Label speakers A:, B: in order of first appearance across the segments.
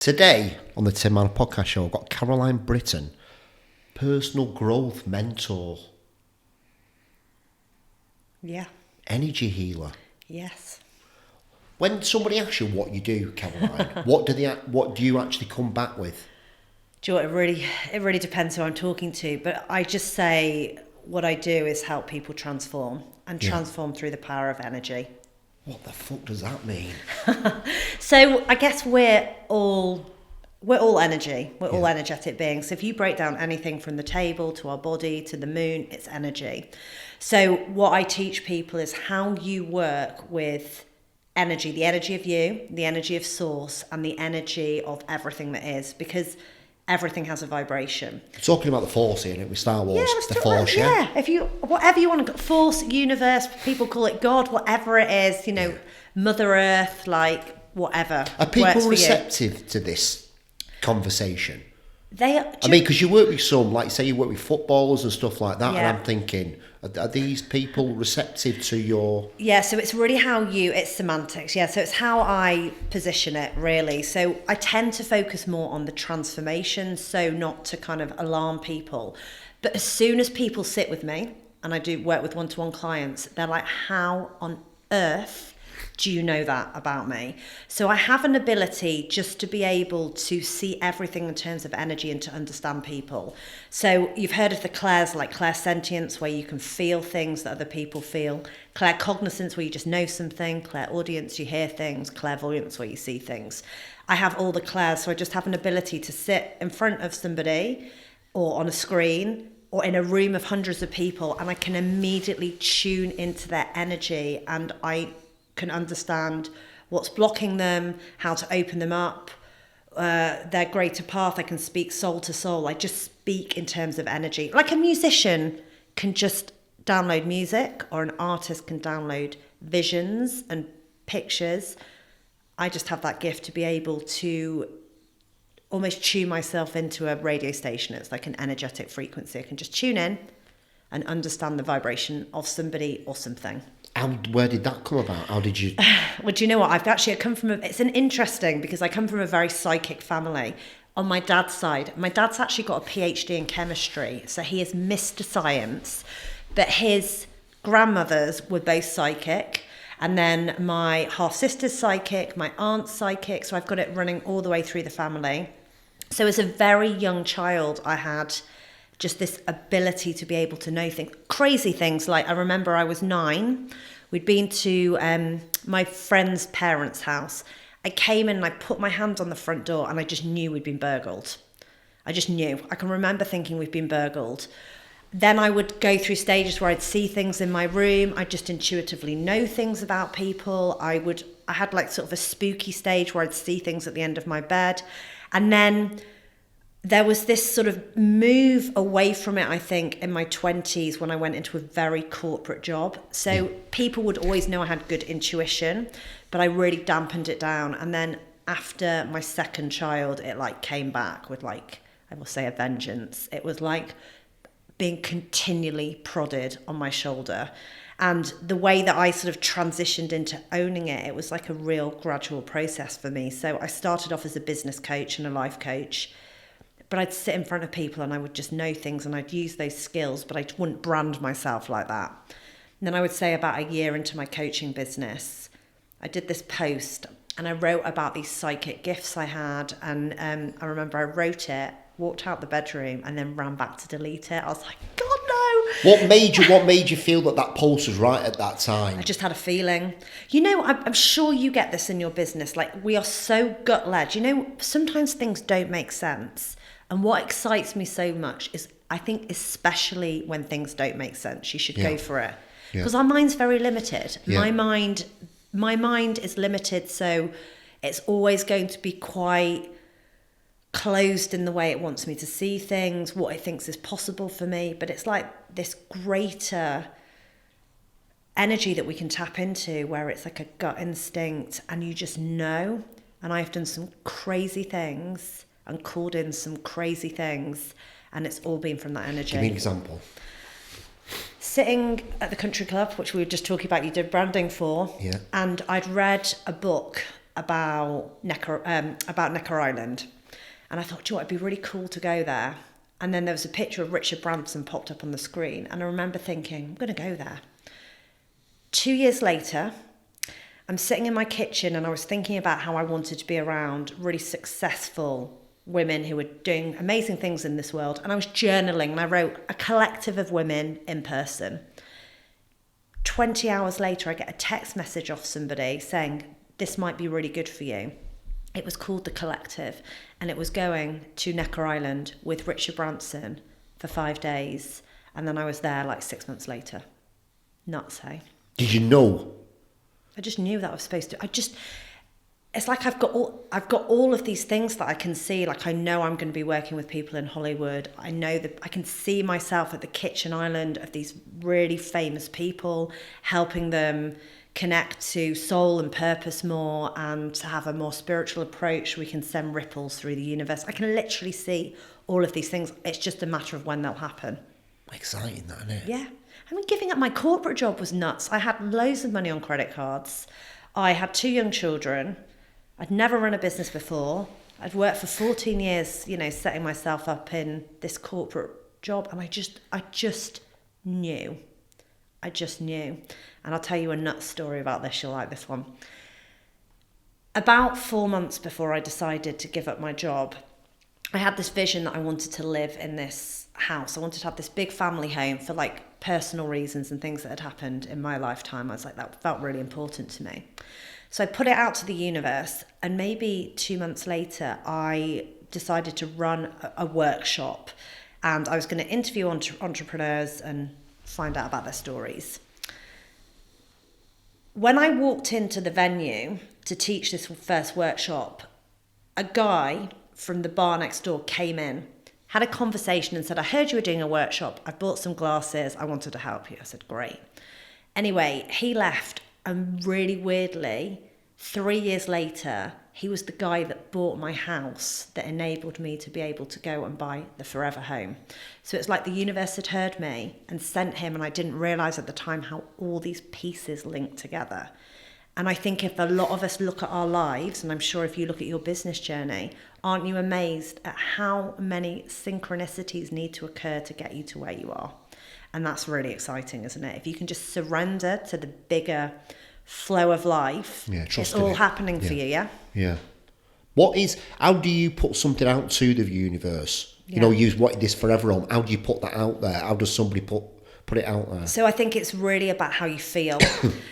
A: Today on the Tim Marner podcast show, I've got Caroline Britton, personal growth mentor,
B: Yeah.
A: energy healer.
B: Yes.
A: When somebody asks you what you do, Caroline, what do you actually come back with?
B: Do you know what, it really depends who I'm talking to, but I just say what I do is help people transform and transform through the power of energy.
A: What the fuck does that mean?
B: So I guess we're all energy. We're all energetic beings. So if you break down anything from the table to our body to the moon, it's energy. So what I teach people is how you work with energy, the energy of you, the energy of source, and the energy of everything that is, because everything has a vibration.
A: Talking about the Force here, with Star Wars, the Force,
B: If you, whatever you want to, Force, universe, people call it God, whatever it is, Mother Earth, like whatever.
A: Are people receptive to this conversation?
B: They are.
A: I mean, because you work with some, like say you work with footballers and stuff like that,
B: Yeah.
A: and I'm thinking, are these people receptive to your...
B: Yeah, so it's really it's semantics. Yeah, so it's how I position it, really. So I tend to focus more on the transformation, so not to kind of alarm people. But as soon as people sit with me, and I do work with one-to-one clients, they're like, how on earth do you know that about me? So I have an ability just to be able to see everything in terms of energy and to understand people. So you've heard of the clairs, like clairsentience, where you can feel things that other people feel. Claircognizance, where you just know something. Clairaudience, you hear things. Clairvoyance, where you see things. I have all the clairs, so I just have an ability to sit in front of somebody or on a screen or in a room of hundreds of people, and I can immediately tune into their energy, and I can understand what's blocking them, how to open them up, their greater path. I can speak soul to soul. I just speak in terms of energy. Like a musician can just download music, or an artist can download visions and pictures. I just have that gift to be able to almost tune myself into a radio station. It's like an energetic frequency. I can just tune in and understand the vibration of somebody or something.
A: And where did that come about? How did you...
B: Well, do you know what? It's an interesting, because I come from a very psychic family. On my dad's side, my dad's actually got a PhD in chemistry, so he is Mr. Science, but his grandmothers were both psychic. And then my half-sister's psychic, my aunt's psychic, so I've got it running all the way through the family. So as a very young child, I had just this ability to be able to know things, crazy things. Like I remember I was 9, we'd been to my friend's parents' house. I came in and I put my hand on the front door and I just knew we'd been burgled. I just knew. I can remember thinking we'd been burgled. Then I would go through stages where I'd see things in my room. I'd just intuitively know things about people. I had like sort of a spooky stage where I'd see things at the end of my bed. And then there was this sort of move away from it, I think, in my 20s when I went into a very corporate job. So people would always know I had good intuition, but I really dampened it down. And then after my second child, it like came back with like, I will say, a vengeance. It was like being continually prodded on my shoulder. And the way that I sort of transitioned into owning it, it was like a real gradual process for me. So I started off as a business coach and a life coach, but I'd sit in front of people and I would just know things and I'd use those skills, but I wouldn't brand myself like that. And then I would say about a year into my coaching business, I did this post and I wrote about these psychic gifts I had. And I remember I wrote it, walked out the bedroom and then ran back to delete it. I was like, God, no.
A: What made you feel that post was right at that time?
B: I just had a feeling. I'm sure you get this in your business. Like, we are so gut-led. Sometimes things don't make sense. And what excites me so much is, I think, especially when things don't make sense, you should go for it. Because our mind's very limited. My mind is limited, so it's always going to be quite closed in the way it wants me to see things, what it thinks is possible for me. But it's like this greater energy that we can tap into, where it's like a gut instinct and you just know. And I've done some crazy things and called in some crazy things, and it's all been from that energy.
A: Give me an example.
B: Sitting at the country club, which we were just talking about, you did branding for, and I'd read a book about Necker Island. And I thought, do you know what, it'd be really cool to go there. And then there was a picture of Richard Branson popped up on the screen. And I remember thinking, I'm going to go there. 2 years later, I'm sitting in my kitchen and I was thinking about how I wanted to be around really successful women who were doing amazing things in this world. And I was journaling and I wrote a collective of women in person. 20 hours later, I get a text message off somebody saying, this might be really good for you. It was called The Collective, and it was going to Necker Island with Richard Branson for 5 days. And then I was there like 6 months later. Nuts, hey?
A: Did you know?
B: I just knew that I was supposed to. It's like I've got all of these things that I can see. Like I know I'm going to be working with people in Hollywood. I know that I can see myself at the kitchen island of these really famous people, helping them connect to soul and purpose more and to have a more spiritual approach. We can send ripples through the universe. I can literally see all of these things. It's just a matter of when they'll happen.
A: Exciting, that, isn't it?
B: Yeah. I mean, giving up my corporate job was nuts. I had loads of money on credit cards. I had 2 young children. I'd never run a business before. I'd worked for 14 years, setting myself up in this corporate job. And I just knew. I just knew. And I'll tell you a nuts story about this. You'll like this one. About 4 months before I decided to give up my job, I had this vision that I wanted to live in this house. I wanted to have this big family home for like personal reasons and things that had happened in my lifetime. I was like, that felt really important to me. So I put it out to the universe, and maybe 2 months later, I decided to run a workshop, and I was going to interview entrepreneurs and find out about their stories. When I walked into the venue to teach this first workshop, a guy from the bar next door came in, had a conversation and said, I heard you were doing a workshop. I bought some glasses. I wanted to help you. I said, great. Anyway, he left, and really weirdly, 3 years later, he was the guy that bought my house that enabled me to be able to go and buy the forever home. So it's like the universe had heard me and sent him, and I didn't realise at the time how all these pieces linked together. And I think if a lot of us look at our lives, and I'm sure if you look at your business journey, aren't you amazed at how many synchronicities need to occur to get you to where you are? And that's really exciting, isn't it? If you can just surrender to the bigger flow of life, it's all happening for you, yeah?
A: Yeah. How do you put something out to the universe?
B: Yeah.
A: You wanted this forever home. How do you put that out there? How does somebody put it out there?
B: So I think it's really about how you feel.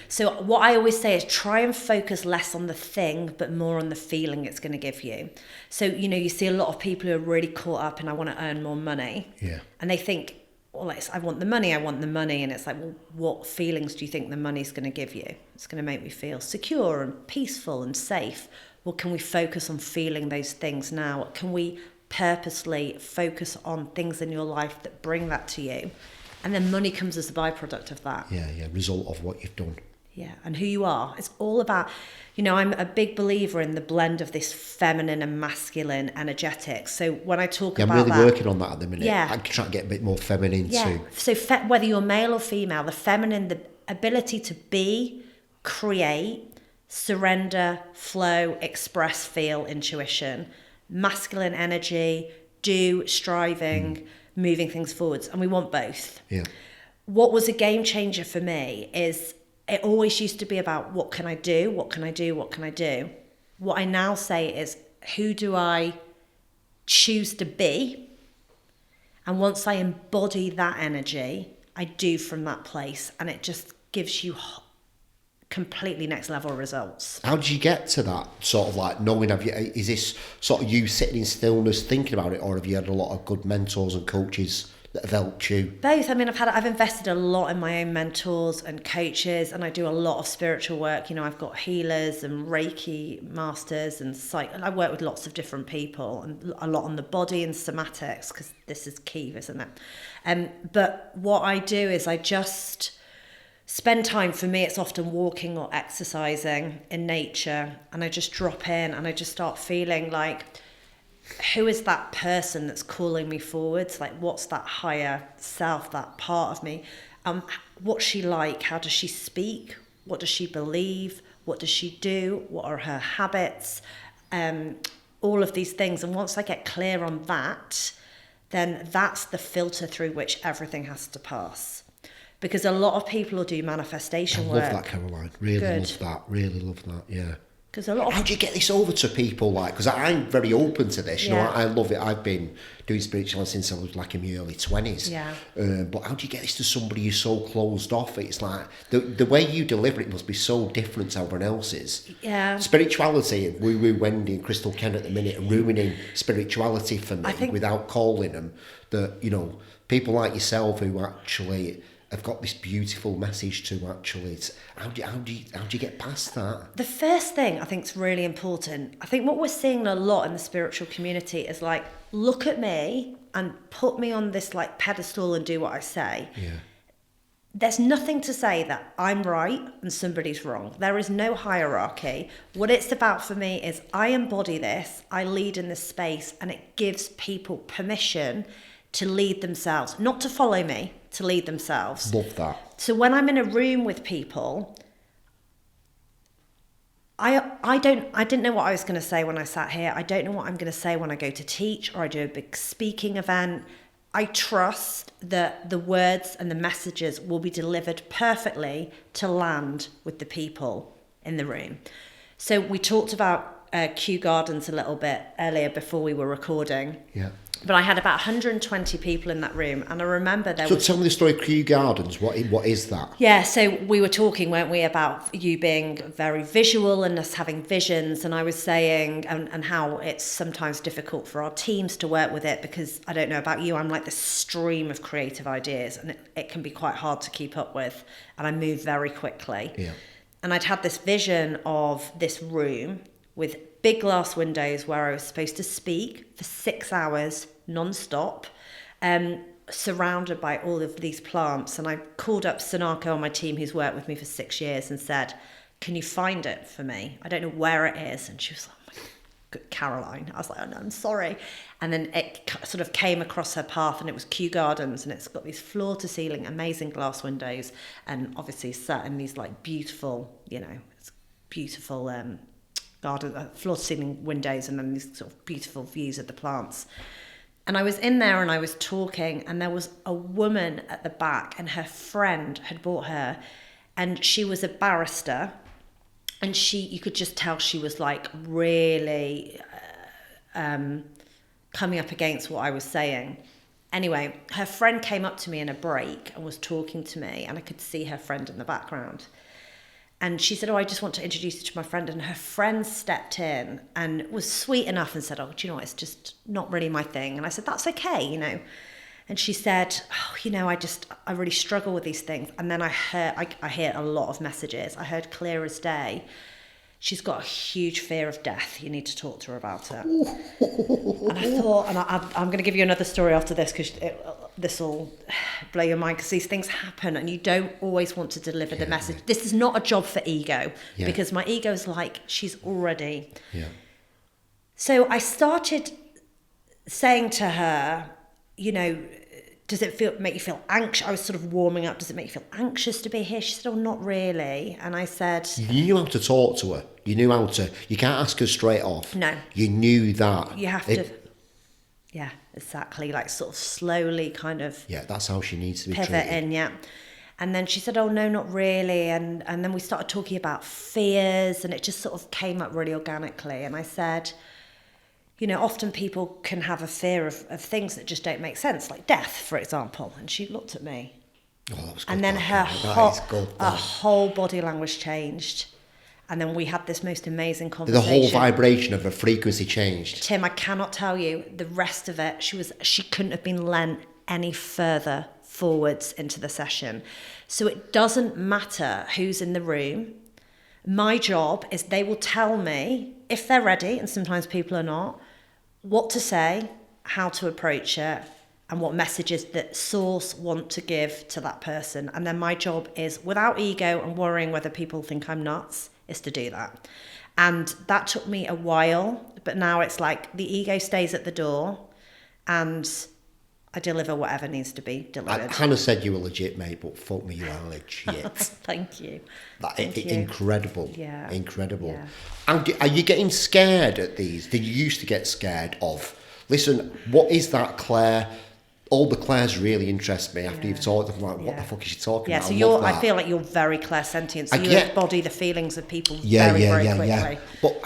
B: So what I always say is try and focus less on the thing, but more on the feeling it's going to give you. So, you see a lot of people who are really caught up in, I want to earn more money.
A: Yeah.
B: And they think, well, I want the money. And it's like, well, what feelings do you think the money's going to give you? It's going to make me feel secure and peaceful and safe. Well, can we focus on feeling those things now? Can we purposely focus on things in your life that bring that to you? And then money comes as a byproduct of that.
A: Yeah, result of what you've done.
B: Yeah, and who you are. It's all about, I'm a big believer in the blend of this feminine and masculine energetics. So when I talk about
A: I'm really working on that at the minute.
B: Yeah.
A: I'm trying to get a bit more feminine too.
B: So whether you're male or female, the feminine, the ability to be, create, surrender, flow, express, feel, intuition. Masculine energy, do, striving, moving things forwards. And we want both.
A: Yeah.
B: What was a game changer for me is it always used to be about what can I do? What can I do? What can I do? What I now say is, who do I choose to be? And once I embody that energy, I do from that place. And it just gives you completely next level results.
A: How did you get to that sort of like knowing? Is this sort of you sitting in stillness thinking about it, or have you had a lot of good mentors and coaches that have helped you?
B: Both. I mean, I've invested a lot in my own mentors and coaches, and I do a lot of spiritual work. I've got healers and Reiki masters and I work with lots of different people, and a lot on the body and somatics, because this is key, isn't it? But what I do is I just spend time. For me, it's often walking or exercising in nature, and I just drop in and I just start feeling like, who is that person that's calling me forwards? Like, what's that higher self, that part of me? What's she like? How does she speak? What does she believe? What does she do? What are her habits? All of these things. And once I get clear on that, then that's the filter through which everything has to pass. Because a lot of people will do manifestation work.
A: I love that, Caroline. Really love that. Really love that, yeah.
B: Because a lot of...
A: How do you get this over to people? Like, because I'm very open to this. You know,
B: Yeah.
A: I love it. I've been doing spirituality since I was like in my early 20s.
B: Yeah.
A: But how do you get this to somebody who's so closed off? It's like the way you deliver it must be so different to everyone else's.
B: Yeah.
A: Spirituality, Woo Wendy and Crystal Ken at the minute are ruining spirituality for me without calling them. That, you know, people like yourself who actually have got this beautiful message to actually. How do you get past that?
B: The first thing I think is really important. I think what we're seeing a lot in the spiritual community is like, look at me and put me on this like pedestal and do what I say.
A: Yeah.
B: There's nothing to say that I'm right and somebody's wrong. There is no hierarchy. What it's about for me is I embody this, I lead in this space, and it gives people permission to lead themselves, not to follow me, to lead themselves.
A: Love that.
B: So when I'm in a room with people, I didn't know what I was going to say when I sat here. I don't know what I'm going to say when I go to teach or I do a big speaking event. I trust that the words and the messages will be delivered perfectly to land with the people in the room. So we talked about Kew Gardens a little bit earlier before we were recording.
A: Yeah.
B: But I had about 120 people in that room, and I remember there was...
A: So tell me the story of Kew Gardens. What is that?
B: Yeah, so we were talking, weren't we, about you being very visual and us having visions, and I was saying, and how it's sometimes difficult for our teams to work with it, because I don't know about you, I'm like this stream of creative ideas, and it can be quite hard to keep up with, and I move very quickly.
A: Yeah.
B: And I'd had this vision of this room with big glass windows where I was supposed to speak for 6 hours non-stop, surrounded by all of these plants. And I called up Sanako on my team, who's worked with me for 6 years, and said, can you find it for me? I don't know where it is. And she was like, oh my God, Caroline. I was like, oh, no, I'm sorry. And then it sort of came across her path, and it was Kew Gardens, and it's got these floor-to-ceiling amazing glass windows, and obviously set in these like beautiful, you know, it's beautiful garden, floor-to-ceiling windows, and then these sort of beautiful views of the plants. And I was in there and I was talking, and there was a woman at the back, and her friend had brought her, and she was a barrister, and you could just tell she was like really coming up against what I was saying. Anyway, her friend came up to me in a break and was talking to me, and I could see her friend in the background. And she said, oh, I just want to introduce you to my friend. And her friend stepped in and was sweet enough and said, oh, do you know what, it's just not really my thing. And I said, that's okay, you know. And she said, oh, you know, I really struggle with these things. And then I hear a lot of messages. I heard clear as day, she's got a huge fear of death. You need to talk to her about it. And I thought, and I'm going to give you another story after this, because this will blow your mind, because these things happen and you don't always want to deliver the message. This is not a job for ego, because my ego's like, she's already. Yeah. So I started saying to her, you know, does it make you feel anxious? I was sort of warming up. Does it make you feel anxious to be here? She said, oh, not really. And I said...
A: You knew how to talk to her. You knew how to... You can't ask her straight off.
B: No.
A: You knew that.
B: You have to... Yeah, exactly. Like sort of slowly kind of...
A: Yeah, that's how she needs to be
B: pivot
A: treated.
B: in, yeah. And then she said, oh, no, not really. And then we started talking about fears, and it just sort of came up really organically. And I said... You know, often people can have a fear of things that just don't make sense, like death, for example. And she looked at me.
A: Oh, that was good.
B: And then her whole body language changed. And then we had this most amazing conversation.
A: The whole vibration of her frequency changed.
B: Tim, I cannot tell you the rest of it. She couldn't have been lent any further forwards into the session. So it doesn't matter who's in the room. My job is they will tell me, if they're ready, and sometimes people are not, what to say, how to approach it, and what messages that source want to give to that person. And then my job is, without ego and worrying whether people think I'm nuts, is to do that. And that took me a while, but now it's like the ego stays at the door, and I deliver whatever needs to be delivered.
A: Hannah said you were legit, mate, but fuck me, you are legit.
B: Thank you.
A: Incredible.
B: Yeah.
A: Incredible.
B: Yeah.
A: And are you getting scared at these? Did you used to get scared of? Listen, what is that, Claire? All the Claires really interest me after you've talked. I'm like, what the fuck is she talking about?
B: So I feel like you're very clairsentient. So you embody the feelings of people very quickly. Yeah.
A: But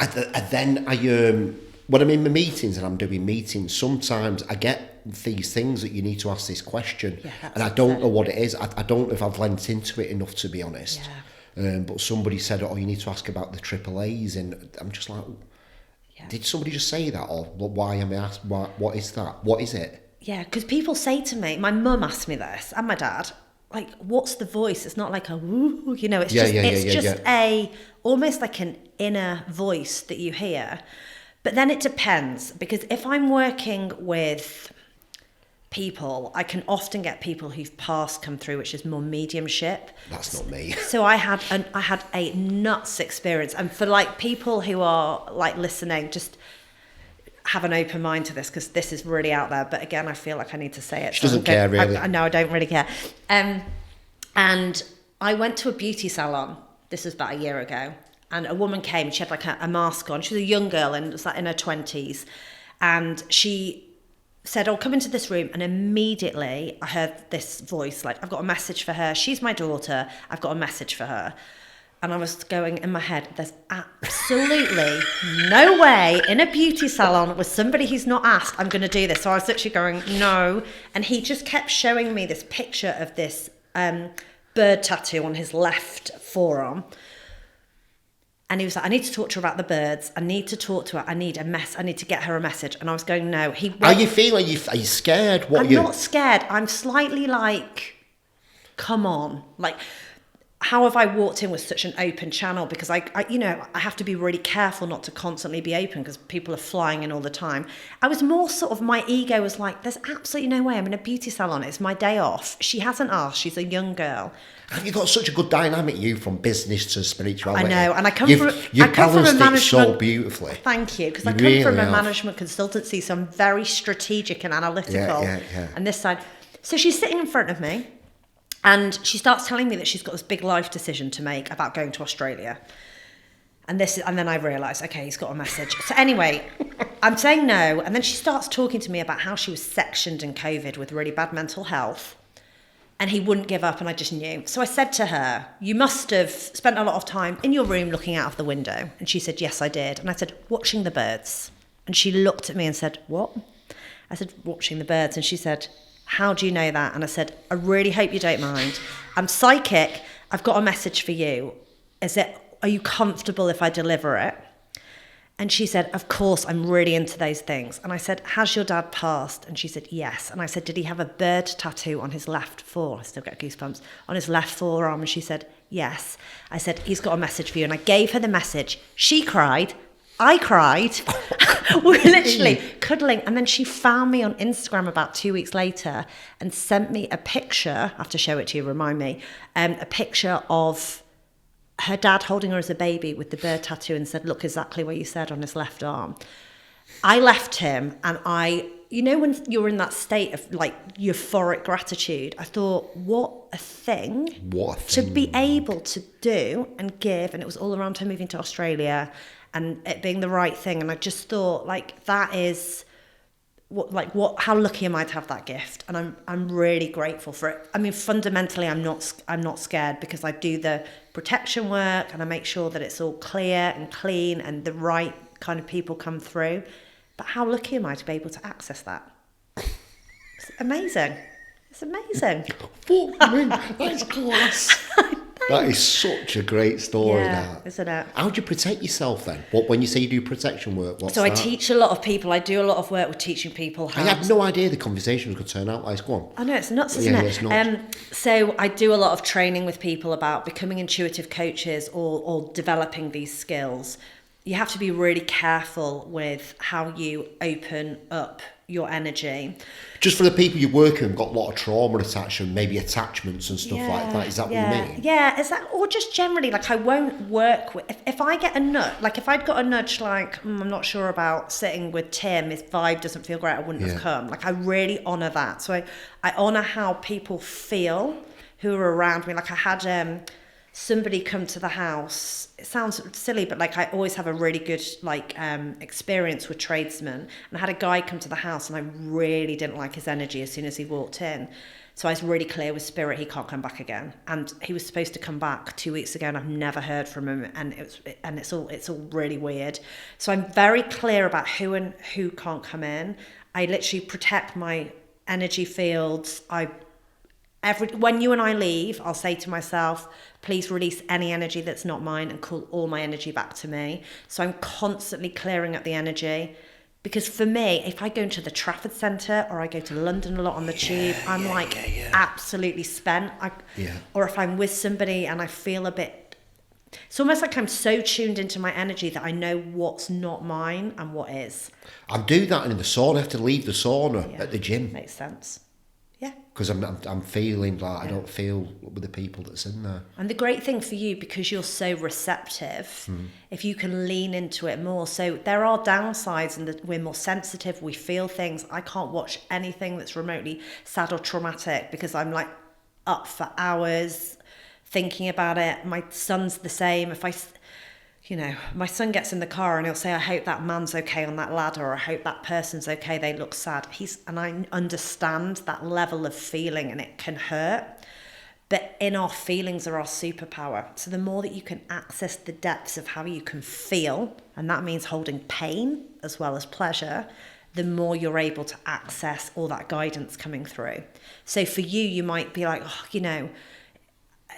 A: when I'm in my meetings and I'm doing meetings, sometimes I get these things that you need to ask this question. Yeah, and I don't know what it is. I don't know if I've lent into it enough, to be honest. Yeah. But somebody said, you need to ask about the AAAs. And I'm just like, did somebody just say that? Or why am I asked? What is that? What is it?
B: Yeah, because people say to me, my mum asked me this, and my dad, like, what's the voice? It's not like a woo, it's just almost like an inner voice that you hear. But then it depends, because if I'm working with people, I can often get people who've passed come through, which is more mediumship.
A: That's not me.
B: So I had a nuts experience, and for like people who are like listening, just have an open mind to this, because this is really out there. But again, I feel like I need to say it.
A: She doesn't care, really.
B: No, I don't really care. And I went to a beauty salon. This was about a year ago. And a woman came, she had like a mask on. She was a young girl and was like in her 20s. And she said, come into this room. And immediately I heard this voice, like, I've got a message for her. She's my daughter. I've got a message for her. And I was going in my head, there's absolutely no way in a beauty salon with somebody who's not asked, I'm going to do this. So I was literally going, no. And he just kept showing me this picture of this bird tattoo on his left forearm. And he was like, I need to talk to her about the birds. I need to talk to her. I need to get her a message. And I was going, no.
A: How you feeling? Are you scared?
B: I'm not scared. I'm slightly like, come on. Like, how have I walked in with such an open channel? Because I have to be really careful not to constantly be open, because people are flying in all the time. I was more sort of, my ego was like, there's absolutely no way. I'm in a beauty salon. It's my day off. She hasn't asked. She's a young girl.
A: Have you got such a good dynamic, you, from business to spirituality?
B: I know, and I come from a management.
A: So beautifully.
B: Thank you, because I come from a management consultancy, so I'm very strategic and analytical.
A: Yeah.
B: And this side, so she's sitting in front of me, and she starts telling me that she's got this big life decision to make about going to Australia. And then I realised, okay, he's got a message. So anyway, I'm saying no, and then she starts talking to me about how she was sectioned in COVID with really bad mental health. And he wouldn't give up, and I just knew. So I said to her, you must have spent a lot of time in your room looking out of the window. And she said, yes, I did. And I said, watching the birds. And she looked at me and said, what? I said, watching the birds. And she said, how do you know that? And I said, I really hope you don't mind. I'm psychic. I've got a message for you. Are you comfortable if I deliver it? And she said, of course, I'm really into those things. And I said, has your dad passed? And she said, yes. And I said, did he have a bird tattoo on his left forearm? I still get goosebumps. On his left forearm. And she said, yes. I said, he's got a message for you. And I gave her the message. She cried. I cried. We were literally cuddling. And then she found me on Instagram about 2 weeks later and sent me a picture. I have to show it to you, remind me. A picture of her dad holding her as a baby with the bird tattoo, and said, look, exactly what you said, on his left arm. I left him, and when you're in that state of like euphoric gratitude, I thought, what a thing to be able to do and give. And it was all around her moving to Australia and it being the right thing. And I just thought, like, that is how lucky am I to have that gift? And I'm really grateful for it. I mean, fundamentally, I'm not scared, because I do the protection work and I make sure that it's all clear and clean and the right kind of people come through. But how lucky am I to be able to access that? It's amazing. It's amazing.
A: That's class. That is such a great story, that.
B: Isn't it?
A: How do you protect yourself then? When you say you do protection work, what's
B: that?
A: I
B: teach a lot of people. I do a lot of work with teaching people how.
A: I had no idea the conversation could turn out like. Go on.
B: I know, it's nuts, isn't it? It's nuts. So I do a lot of training with people about becoming intuitive coaches or developing these skills. you have to be really careful with how you open up your energy.
A: Just for the people you work with, got a lot of trauma attached and maybe attachments and stuff like that. Is that what you mean?
B: Yeah, is that, or just generally, like, I won't work with, if I get a nudge, like if I'd got a nudge like, I'm not sure about sitting with Tim, his vibe doesn't feel great, I wouldn't have come. Like, I really honour that. So I honour how people feel who are around me. Like, I had somebody come to the house. It sounds silly, but like, I always have a really good like experience with tradesmen, and I had a guy come to the house and I really didn't like his energy as soon as he walked in. So I was really clear with spirit, he can't come back again. And he was supposed to come back 2 weeks ago and I've never heard from him, and it's all really weird. So I'm very clear about who and who can't come in. I literally protect my energy fields. When you and I leave, I'll say to myself, please release any energy that's not mine and call all my energy back to me. So I'm constantly clearing up the energy. Because for me, if I go into the Trafford Centre or I go to London a lot on the tube, I'm absolutely spent. Or if I'm with somebody and I feel a bit, it's almost like I'm so tuned into my energy that I know what's not mine and what is.
A: I do that in the sauna. I have to leave the sauna at the gym.
B: Makes sense. Yeah.
A: Because I'm feeling like I don't feel with the people that's in there.
B: And the great thing for you, because you're so receptive, if you can lean into it more. So there are downsides in that we're more sensitive, we feel things. I can't watch anything that's remotely sad or traumatic because I'm like up for hours thinking about it. My son's the same. My son gets in the car and he'll say, I hope that man's okay on that ladder, or I hope that person's okay, they look sad. And I understand that level of feeling, and it can hurt. But in our feelings are our superpower. So the more that you can access the depths of how you can feel, and that means holding pain as well as pleasure, the more you're able to access all that guidance coming through. So for you, you might be like,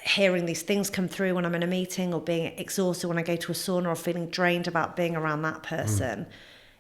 B: hearing these things come through when I'm in a meeting, or being exhausted when I go to a sauna, or feeling drained about being around that person.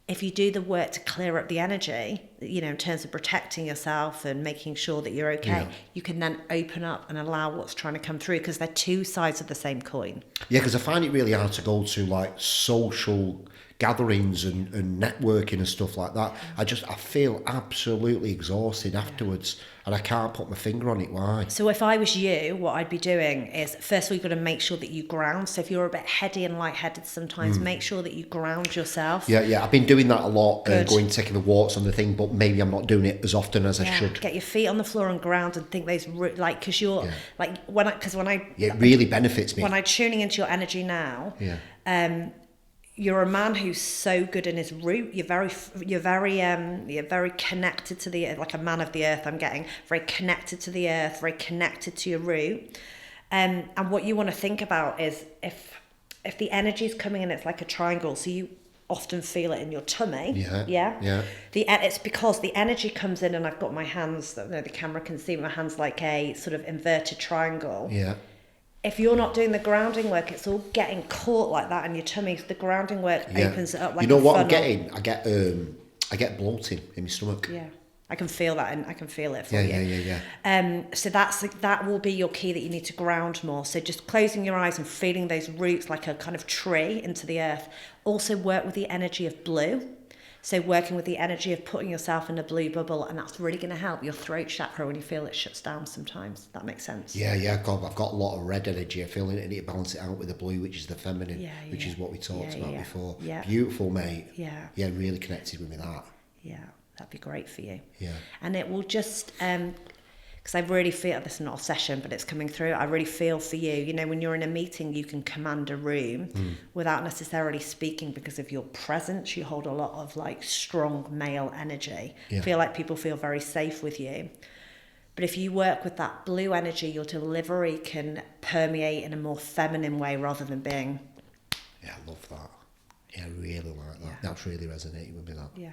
B: If you do the work to clear up the energy, in terms of protecting yourself and making sure that you're okay, you can then open up and allow what's trying to come through, because they're two sides of the same coin.
A: Yeah, because I find it really hard to go to like social gatherings and networking and stuff like that. I feel absolutely exhausted afterwards, and I can't put my finger on it why.
B: So if I was you, what I'd be doing is, first of all, you've got to make sure that you ground. So if you're a bit heady and lightheaded sometimes, make sure that you ground yourself.
A: Yeah, I've been doing that a lot, taking the walks on the thing, but maybe I'm not doing it as often as I should.
B: Get your feet on the floor and ground, and think those, because you're like, it
A: really benefits me.
B: When I'm tuning into your energy now, you're a man who's so good in his root. You're very connected to the earth, like a man of the earth. I'm getting very connected to the earth, very connected to your root. And what you want to think about is if the energy is coming in, it's like a triangle. So you often feel it in your tummy. Yeah. It's because the energy comes in, and I've got my hands. The camera can see my hands like a sort of inverted triangle.
A: Yeah.
B: If you're not doing the grounding work, it's all getting caught like that in your tummy. The grounding work opens it up like a funnel.
A: What I'm getting? I get bloating in my stomach.
B: Yeah, I can feel that, and I can feel it for you.
A: Yeah.
B: So that will be your key, that you need to ground more. So just closing your eyes and feeling those roots like a kind of tree into the earth. Also work with the energy of blue. So working with the energy of putting yourself in a blue bubble, and that's really going to help your throat chakra when you feel it shuts down sometimes. That makes sense.
A: Yeah. God, I've got a lot of red energy. I feel it, and it balance it out with the blue, which is the feminine, which is what we talked about before. Yeah. Beautiful, mate. Yeah. Yeah, really connected with me that.
B: Yeah, that'd be great for you.
A: Yeah.
B: And it will just, because I really feel, this is not a session, but it's coming through. I really feel for you. When you're in a meeting, you can command a room without necessarily speaking, because of your presence. You hold a lot of like strong male energy. I feel like people feel very safe with you. But if you work with that blue energy, your delivery can permeate in a more feminine way rather than being...
A: Yeah, I love that. Yeah, I really like that. That's really resonating with me, that.
B: Yeah.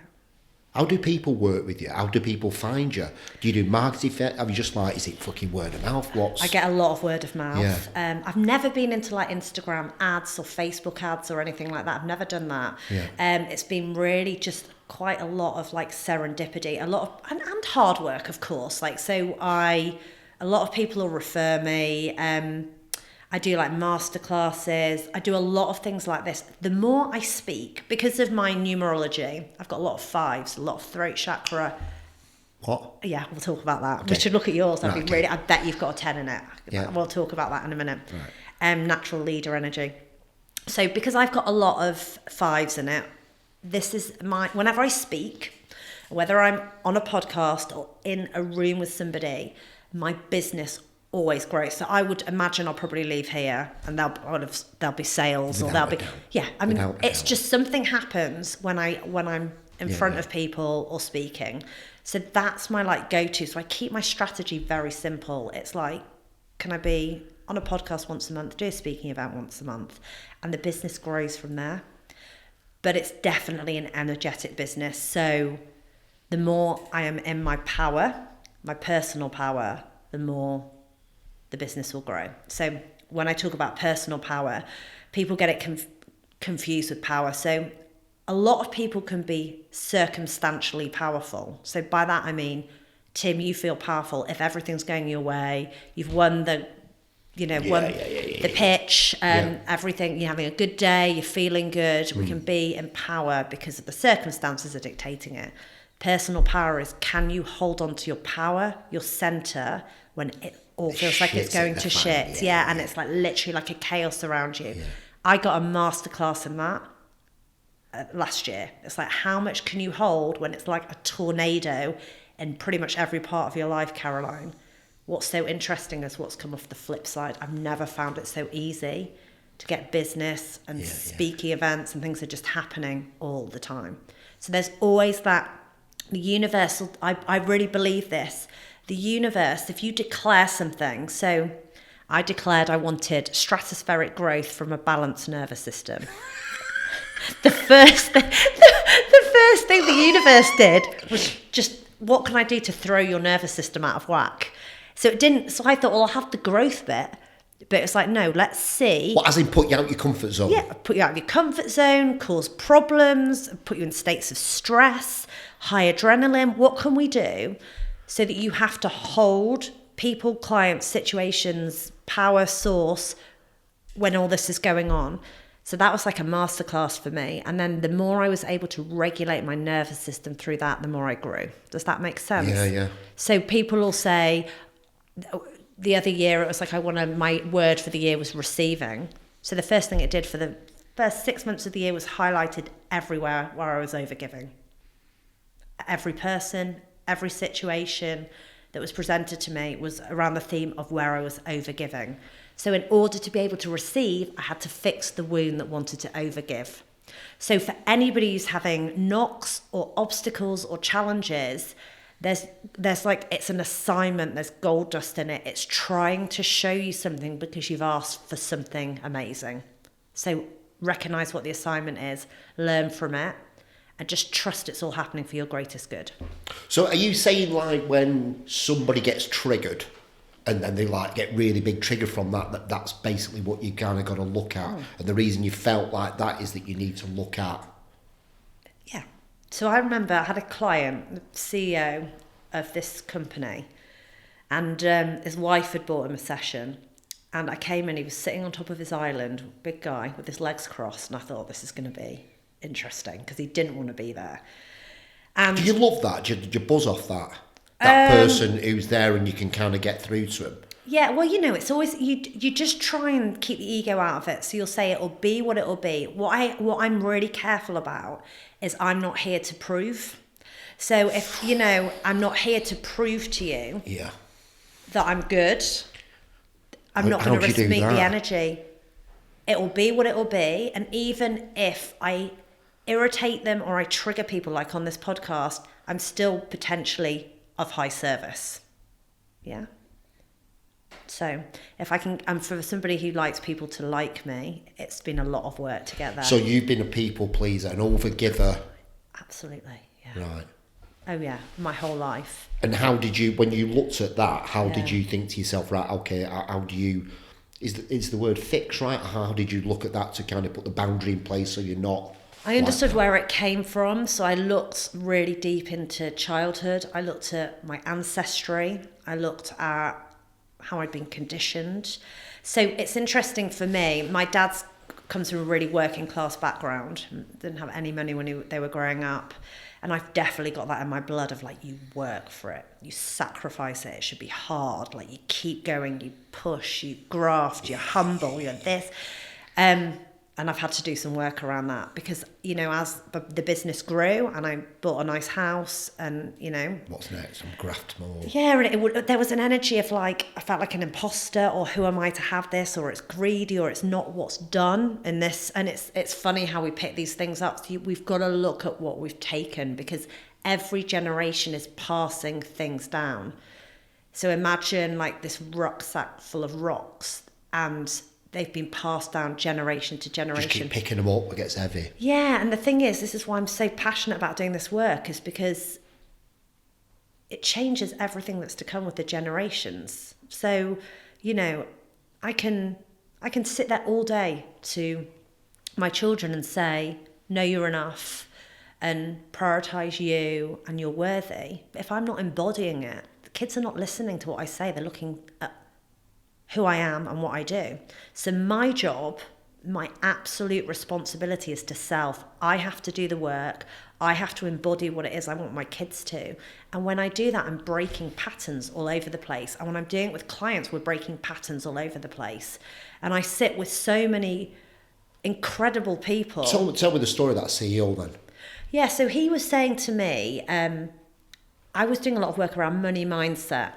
A: How do people work with you? How do people find you? Do you do marketing? Have you just like, is it fucking word of mouth? I
B: get a lot of word of mouth. Yeah. I've never been into like Instagram ads or Facebook ads or anything like that. I've never done that. Yeah. It's been really just quite a lot of like serendipity, a lot of, and hard work, of course. Like, a lot of people will refer me. I do like masterclasses. I do a lot of things like this. The more I speak, because of my numerology, I've got a lot of 5s, a lot of throat chakra.
A: What?
B: Yeah, we'll talk about that.
A: Okay.
B: We should look at yours.
A: Right, okay.
B: I bet you've got a 10 in it.
A: Yeah.
B: We'll talk about that in a minute.
A: Right.
B: Natural leader energy. So because I've got a lot of 5s in it, this is whenever I speak, whether I'm on a podcast or in a room with somebody, my business always grows. So I would imagine I'll probably leave here and there'll be sales or there'll be, I mean, it's just something happens when I'm in front of people or speaking. So that's my like go-to. So I keep my strategy very simple. It's like, can I be on a podcast once a month, do a speaking event once a month, and the business grows from there. But it's definitely an energetic business. So the more I am in my power, my personal power, the more the business will grow. So when I talk about personal power, people get it confused with power. So a lot of people can be circumstantially powerful. So by that I mean, Tim, you feel powerful if everything's going your way, you've won the pitch, everything, you're having a good day, you're feeling good. We can be in power because of the circumstances are dictating it. Personal power is, can you hold on to your power, your center, when it all feels like it's going to shit? And it's like literally like a chaos around you. Yeah. I got a masterclass in that last year. It's like, how much can you hold when it's like a tornado in pretty much every part of your life, Caroline? What's so interesting is what's come off the flip side. I've never found it so easy to get business and speaking events, and things are just happening all the time. So there's always that, the universe, I really believe this, the universe, if you declare something, so I declared I wanted stratospheric growth from a balanced nervous system. The first thing the universe did was just, what can I do to throw your nervous system out of whack? So it didn't. So I thought, well, I'll have the growth bit, but it's like, no, let's see.
A: What, as in put you out your comfort zone?
B: Yeah, put you out of your comfort zone, cause problems, put you in states of stress, high adrenaline. What can we do so that you have to hold people, clients, situations, power source when all this is going on? So that was like a masterclass for me. And then the more I was able to regulate my nervous system through that, the more I grew. Does that make sense?
A: Yeah.
B: So people will say, the other year it was like my word for the year was receiving. So the first thing it did for the first 6 months of the year was highlighted everywhere where I was overgiving. Every person, every situation that was presented to me was around the theme of where I was overgiving. So in order to be able to receive, I had to fix the wound that wanted to overgive. So for anybody who's having knocks or obstacles or challenges, there's like, it's an assignment, there's gold dust in it. It's trying to show you something because you've asked for something amazing. So recognize what the assignment is, learn from it, and just trust it's all happening for your greatest good.
A: So are you saying, like, when somebody gets triggered and they like get really big trigger from that's basically what you kind of got to look at, and the reason you felt like that is that you need to look at?
B: Yeah. So I remember I had a client, the CEO of this company, and his wife had bought him a session, and I came in, he was sitting on top of his island, big guy with his legs crossed, and I thought, this is going to be interesting, because he didn't want to be there. And
A: do you love that? Did you buzz off that person who's there and you can kind of get through to him?
B: Yeah, well, it's always, you just try and keep the ego out of it. So you'll say it'll be what it'll be. What I'm really careful about is I'm not here to prove. So if, I'm not here to prove to you that I'm good, I'm not going to risk the energy. It will be what it will be. And even if I irritate them or I trigger people, like on this podcast, I'm still potentially of high service. Yeah. So if I can, and for somebody who likes people to like me, it's been a lot of work to get there.
A: So you've been a people pleaser, an overgiver.
B: Absolutely. Yeah.
A: Right.
B: Oh yeah, my whole life.
A: And how did you, when you looked at that, how did you think to yourself, right, okay, how do you, is the word fix, right? How did you look at that to kind of put the boundary in place so you're not?
B: I understood where it came from, so I looked really deep into childhood. I looked at my ancestry. I looked at I'd been conditioned. So it's interesting for me. My dad's comes from a really working class background, didn't have any money when they were growing up. And I've definitely got that in my blood of like, you work for it, you sacrifice it, it should be hard, like you keep going, you push, you graft, you're humble, you're this. And I've had to do some work around that because, you know, as the business grew and I bought a nice house and, you know.
A: What's next? I'm graft more.
B: Yeah, and there was an energy of like, I felt like an imposter, or who am I to have this, or it's greedy, or it's not what's done in this. And it's funny how we pick these things up. So we've got to look at what we've taken because every generation is passing things down. So imagine like this rucksack full of rocks and they've been passed down generation to generation.
A: Just keep picking them up, it gets heavy.
B: Yeah, and the thing is, this is why I'm so passionate about doing this work, is because it changes everything that's to come with the generations. So, you know, I can sit there all day to my children and say, no, you're enough, and prioritise you, and you're worthy. But if I'm not embodying it, the kids are not listening to what I say, they're looking at who I am and what I do. So my job, my absolute responsibility is to self. I have to do the work. I have to embody what it is I want my kids to. And when I do that, I'm breaking patterns all over the place. And when I'm doing it with clients, we're breaking patterns all over the place. And I sit with so many incredible people.
A: Tell me the story of that CEO then.
B: Yeah, so he was saying to me, I was doing a lot of work around money mindset.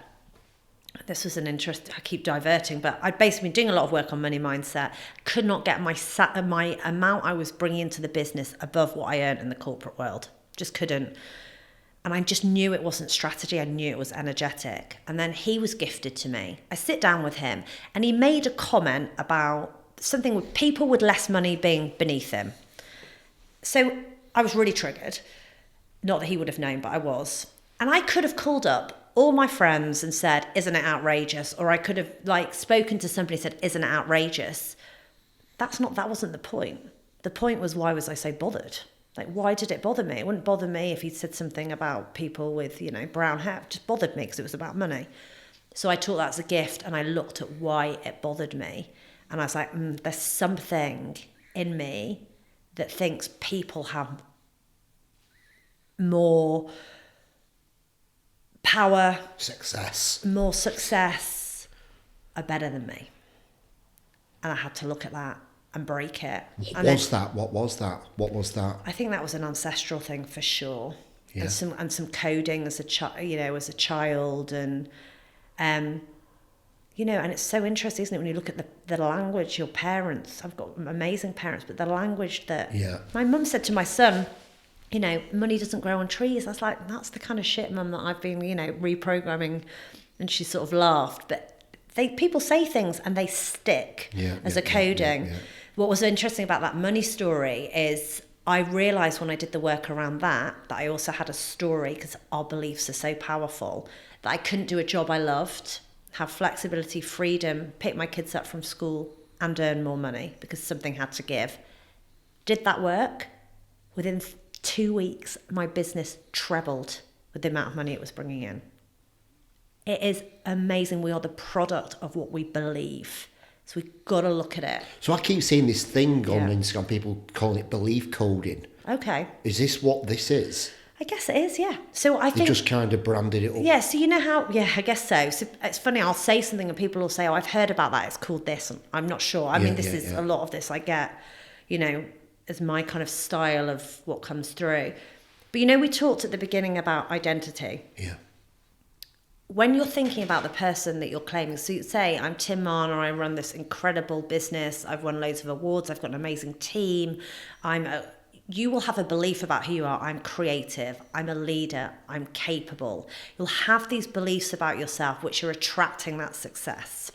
B: This was an interest, I keep diverting, but I'd basically been doing a lot of work on money mindset. Could not get my amount I was bringing into the business above what I earned in the corporate world. Just couldn't. And I just knew it wasn't strategy. I knew it was energetic. And then he was gifted to me. I sit down with him and he made a comment about something with people with less money being beneath him. So I was really triggered. Not that he would have known, but I was. And I could have called up all my friends and said, isn't it outrageous? Or I could have like spoken to somebody and said, isn't it outrageous? That wasn't the point. The point was, why was I so bothered? Like, why did it bother me? It wouldn't bother me if he'd said something about people with, you know, brown hair. It just bothered me because it was about money. So I took that as a gift and I looked at why it bothered me. And I was like, there's something in me that thinks people have more power, more success, are better than me. And I had to look at that and break it.
A: What was that?
B: I think that was an ancestral thing for sure.
A: Yeah.
B: And some coding as a child, and you know, and it's so interesting, isn't it, when you look at the language your parents, I've got amazing parents, but the language that my mum said to my son, you know, money doesn't grow on trees. I was like, that's the kind of shit, Mum, that I've been, you know, reprogramming. And she sort of laughed. But people say things and they stick as a coding. Yeah. What was interesting about that money story is I realised when I did the work around that I also had a story, because our beliefs are so powerful, that I couldn't do a job I loved, have flexibility, freedom, pick my kids up from school and earn more money because something had to give. Did that work? Within 2 weeks, my business trebled with the amount of money it was bringing in. It is amazing. We are the product of what we believe. So we've got to look at it.
A: So I keep seeing this thing on Instagram, people calling it belief coding.
B: Okay.
A: Is this what this is?
B: I guess it is, yeah. So I think...
A: They just kind of branded it up.
B: Yeah, so you know how... Yeah, I guess so. So it's funny, I'll say something and people will say, oh, I've heard about that, it's called this. And I'm not sure. I mean, this is a lot of this I get, you know, as my kind of style of what comes through. But, you know, we talked at the beginning about identity.
A: Yeah.
B: When you're thinking about the person that you're claiming, so you say, I'm Tim Marner, I run this incredible business, I've won loads of awards, I've got an amazing team, you will have a belief about who you are. I'm creative, I'm a leader, I'm capable. You'll have these beliefs about yourself which are attracting that success.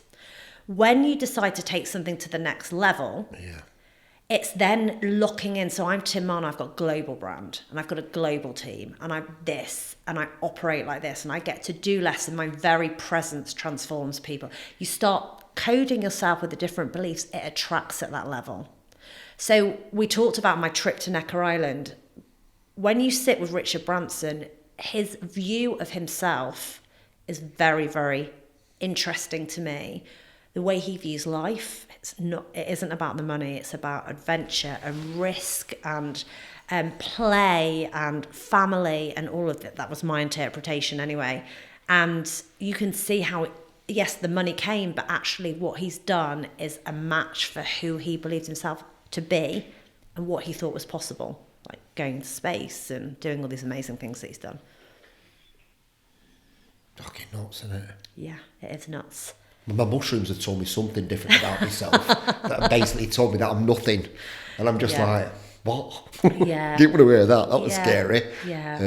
B: When you decide to take something to the next level, it's then locking in. So I'm Tim Marner, I've got a global brand and I've got a global team and I'm this and I operate like this and I get to do less and my very presence transforms people. You start coding yourself with the different beliefs, it attracts at that level. So we talked about my trip to Necker Island. When you sit with Richard Branson, his view of himself is very, very interesting to me, the way he views life. It isn't about the money. It's about adventure and risk and play and family and all of that. That was my interpretation anyway. And you can see how, yes, the money came, but actually what he's done is a match for who he believed himself to be and what he thought was possible, like going into space and doing all these amazing things that he's done.
A: Fucking nuts, isn't it?
B: Yeah, it is nuts.
A: My mushrooms have told me something different about myself. That have basically told me that I'm nothing. And I'm just like, what?
B: Yeah.
A: Didn't want to hear that. That was scary.
B: Yeah.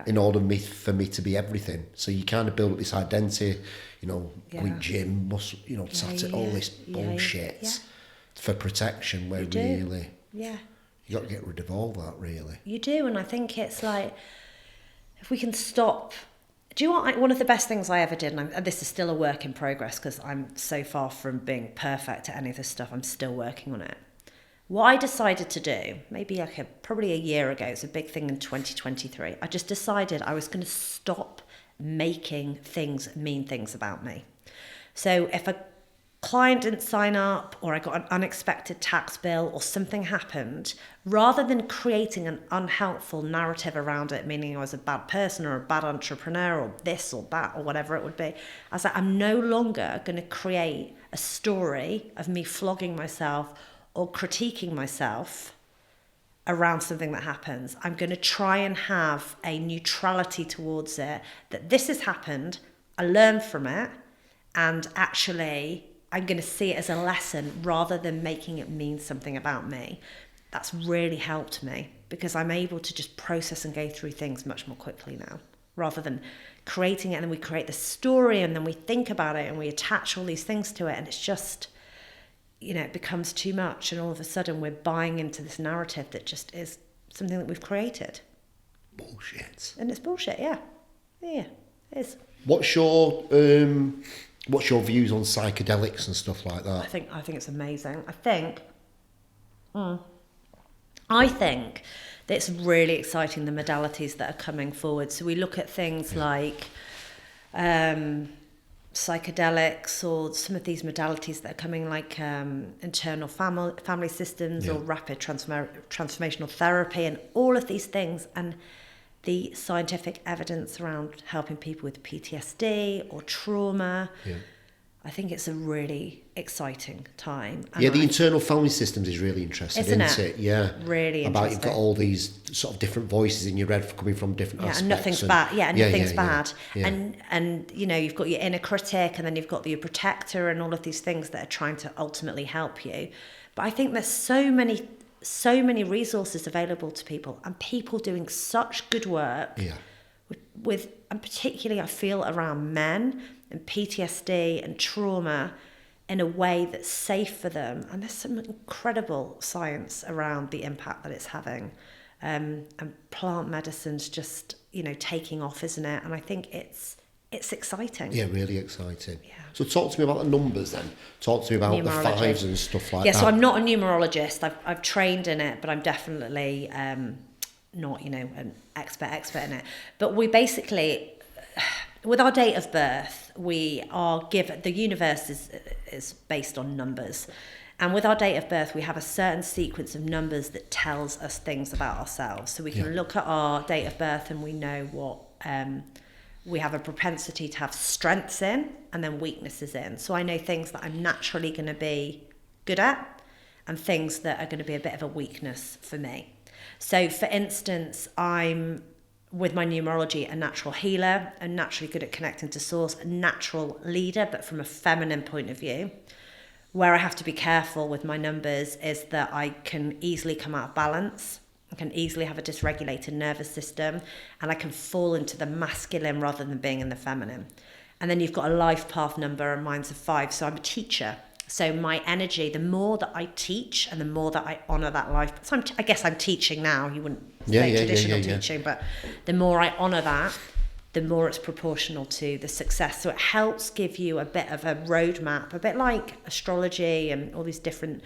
A: In order for me to be everything. So you kind of build up this identity, going gym, muscle, all this bullshit for protection where really...
B: Yeah.
A: You got to get rid of all that, really.
B: You do, and I think it's like, if we can stop... Do you know what? One of the best things I ever did, and this is still a work in progress because I'm so far from being perfect at any of this stuff, I'm still working on it. What I decided to do, maybe probably a year ago, it's a big thing in 2023, I just decided I was going to stop making things mean things about me. So if a client didn't sign up, or I got an unexpected tax bill, or something happened, rather than creating an unhelpful narrative around it, meaning I was a bad person or a bad entrepreneur or this or that or whatever it would be, I was like, I'm no longer going to create a story of me flogging myself or critiquing myself around something that happens. I'm going to try and have a neutrality towards it, that this has happened, I learned from it, and actually I'm going to see it as a lesson rather than making it mean something about me. That's really helped me because I'm able to just process and go through things much more quickly now, rather than creating it and then we create the story and then we think about it and we attach all these things to it, and it's just, it becomes too much, and all of a sudden we're buying into this narrative that just is something that we've created.
A: Bullshit.
B: And it's bullshit, yeah. Yeah, it is.
A: What's your views on psychedelics and stuff like that?
B: I think it's amazing. I think that it's really exciting, the modalities that are coming forward. So we look at things like psychedelics, or some of these modalities that are coming, like internal family systems, or rapid transformational therapy, and all of these things, and the scientific evidence around helping people with PTSD or trauma. Yeah. I think it's a really exciting time. And
A: the internal family systems is really interesting, isn't it? Yeah.
B: Really interesting.
A: About you've got all these sort of different voices in your head coming from different aspects.
B: And nothing's bad. Yeah, nothing's bad.
A: Yeah.
B: And you've got your inner critic, and then you've got your protector, and all of these things that are trying to ultimately help you. But I think there's so many resources available to people, and people doing such good work with, and particularly I feel around men and PTSD and trauma, in a way that's safe for them. And there's some incredible science around the impact that it's having, and plant medicine's just taking off, isn't it? And I think it's exciting.
A: Yeah, really exciting. Yeah. So talk to me about the numbers then. Talk to me about the fives and stuff like that.
B: Yeah, so I'm not a numerologist. I've trained in it, but I'm definitely not, an expert in it. But we basically, with our date of birth, we are given, the universe is based on numbers. And with our date of birth, we have a certain sequence of numbers that tells us things about ourselves. So we can look at our date of birth and we know what... we have a propensity to have strengths in and then weaknesses in. So I know things that I'm naturally going to be good at and things that are going to be a bit of a weakness for me. So for instance, I'm, with my numerology, a natural healer, and naturally good at connecting to source, a natural leader, but from a feminine point of view. Where I have to be careful with my numbers is that I can easily come out of balance. I can easily have a dysregulated nervous system, and I can fall into the masculine rather than being in the feminine. And then you've got a life path number, and mine's a 5. So I'm a teacher. So my energy, the more that I teach and the more that I honour that life. So I guess I'm teaching now. You wouldn't say traditional teaching, but the more I honour that, the more it's proportional to the success. So it helps give you a bit of a roadmap, a bit like astrology and all these different,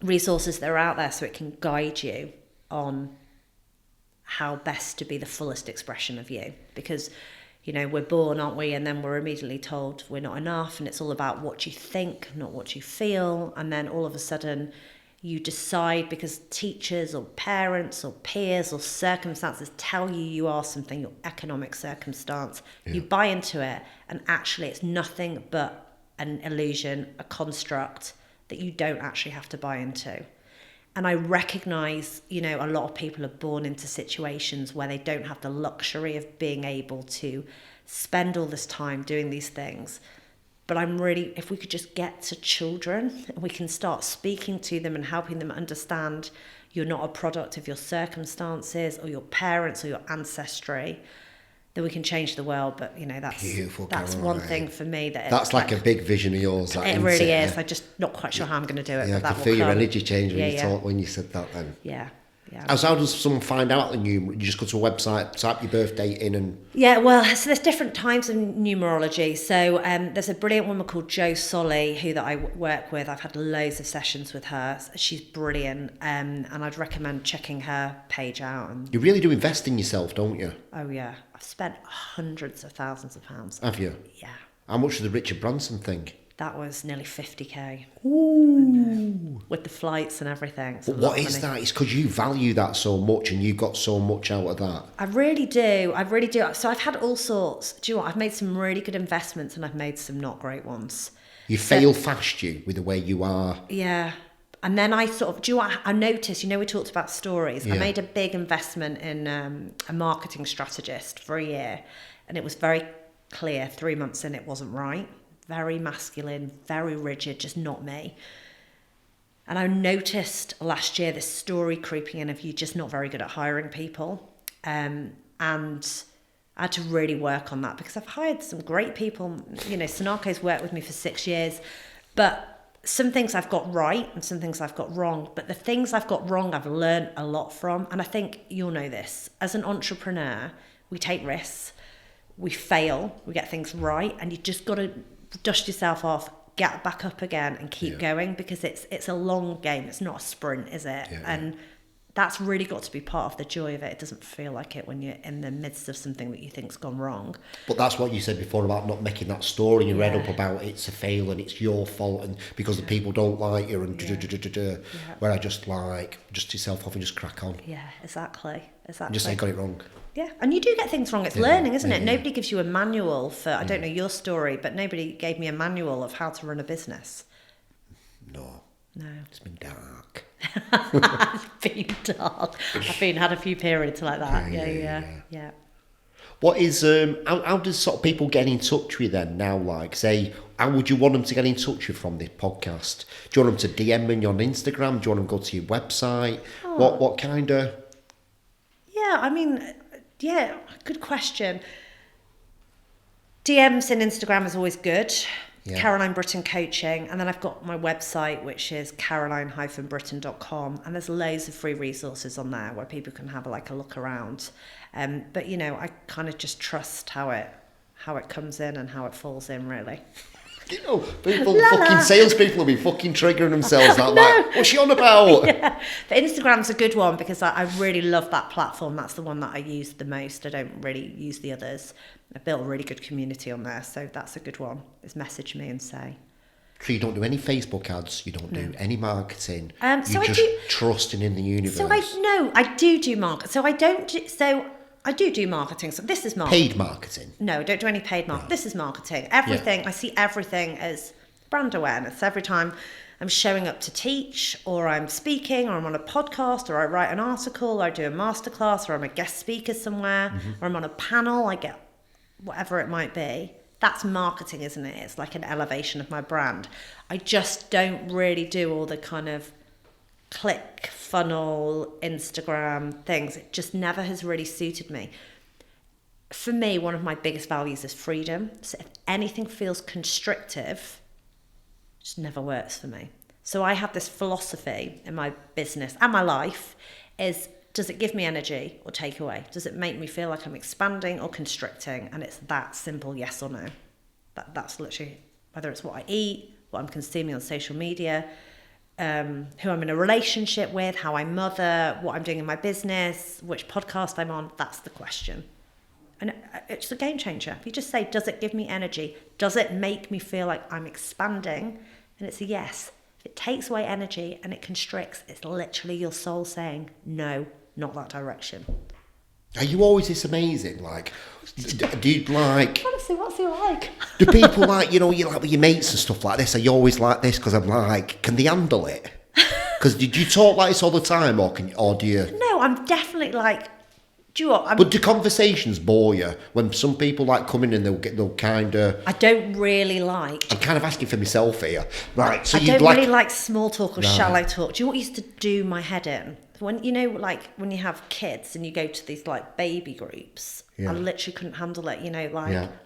B: resources that are out there, so it can guide you on how best to be the fullest expression of you. Because we're born, aren't we? And then we're immediately told we're not enough, and it's all about what you think, not what you feel. And then all of a sudden you decide because teachers or parents or peers or circumstances tell you are something, your economic circumstance, you buy into it, and actually it's nothing but an illusion, a construct that you don't actually have to buy into. And I recognise, a lot of people are born into situations where they don't have the luxury of being able to spend all this time doing these things. But if we could just get to children, and we can start speaking to them and helping them understand you're not a product of your circumstances or your parents or your ancestry, then we can change the world. But that's
A: beautiful,
B: that's
A: Caroline.
B: one thing for me
A: that's like a big vision of yours.
B: It really is. I'm just not quite sure how I'm going to do it.
A: Yeah,
B: but that
A: I can feel your energy change when you said that. Then
B: yeah.
A: So how does someone find out the numerology? You just go to a website, type your birth date in, and
B: so there's different types of numerology. So there's a brilliant woman called Jo Solly that I work with. I've had loads of sessions with her. She's brilliant, and I'd recommend checking her page out. And
A: you really do invest in yourself, don't you?
B: Oh yeah, I've spent hundreds of thousands of pounds.
A: Have you?
B: Yeah.
A: How much was the Richard Branson thing?
B: That was nearly 50k.
A: Ooh.
B: With the flights and everything.
A: But what is that? It's because you value that so much and you got so much out of that.
B: I really do. So I've had all sorts. Do you know what? I've made some really good investments and I've made some not great ones.
A: You fail fast, with the way you are.
B: Yeah. And then I I noticed, we talked about stories.
A: Yeah.
B: I made a big investment in a marketing strategist for a year. And it was very clear 3 months in it wasn't right. Very masculine, very rigid, just not me. And I noticed last year this story creeping in of you just not very good at hiring people. And I had to really work on that because I've hired some great people. Sinako's worked with me for 6 years, but some things I've got right and some things I've got wrong. But the things I've got wrong, I've learned a lot from. And I think you'll know this. As an entrepreneur, we take risks, we fail, we get things right, and you just got to dust yourself off, get back up again and keep going because it's a long game. It's not a sprint, is it? And that's really got to be part of the joy of it. It doesn't feel like it when you're in the midst of something that you think's gone wrong.
A: But that's what you said before about not making that story you read up about it's a fail and it's your fault and because the people don't like you and where I just dust yourself off and just crack on.
B: Yeah, exactly.
A: And just say got it wrong.
B: Yeah, and you do get things wrong. It's learning, isn't it? Nobody gives you a manual for, I don't know your story, but nobody gave me a manual of how to run a business.
A: No. It's been dark.
B: It's been dark. I've had a few periods like that. Yeah.
A: What is, how does sort of people get in touch with you then now? Like, say, how would you want them to get in touch with you from this podcast? Do you want them to DM you on Instagram? Do you want them to go to your website? What kind of...
B: Yeah, good question. DMs and Instagram is always good. Yeah. Caroline Britton Coaching. And then I've got my website, which is caroline-britton.com. And there's loads of free resources on there where people can have a look around. But, I kind of just trust how it comes in and how it falls in, really.
A: Fucking salespeople will be fucking triggering themselves like, what's she on about?
B: Yeah. But Instagram's a good one because I really love that platform. That's the one that I use the most. I don't really use the others. I've built a really good community on there, so that's a good one. Is message me and say.
A: So you don't do any Facebook ads, you don't do any marketing.
B: You're just
A: trusting in the universe.
B: So I do marketing. I do marketing. So this is marketing.
A: Paid marketing?
B: No, I don't do any paid marketing. No. This is marketing. Everything, I see everything as brand awareness. Every time I'm showing up to teach or I'm speaking or I'm on a podcast or I write an article or I do a masterclass or I'm a guest speaker somewhere or I'm on a panel, I get whatever it might be. That's marketing, isn't it? It's like an elevation of my brand. I just don't really do all the kind of click funnel Instagram things. It just never has really suited me. For me, one of my biggest values is freedom. So if anything feels constrictive, it just never works for me. So I have this philosophy in my business and my life is, does it give me energy or take away? Does it make me feel like I'm expanding or constricting? And it's that simple, yes or no. That's literally, whether it's what I eat, what I'm consuming on social media, who I'm in a relationship with, how I mother, what I'm doing in my business, which podcast I'm on, that's the question. And it's a game changer. If you just say, does it give me energy? Does it make me feel like I'm expanding? And it's a yes. If it takes away energy and it constricts, it's literally your soul saying, no, not that direction.
A: Are you always this amazing? Like, do you like...
B: Honestly, what's he like?
A: Do people like, you like with your mates and stuff like this, are you always like this? Because I'm like, can they handle it? Because do you talk like this all the time, or do you...
B: No, I'm definitely like... Do you know what?
A: But do conversations bore you? When some people like come in and they'll kind of...
B: I don't really like...
A: I'm kind of asking for myself here. Right, so
B: I don't really like small talk or shallow talk. Do you know what used to do my head in? When like when you have kids and you go to these like baby groups, I literally couldn't handle it.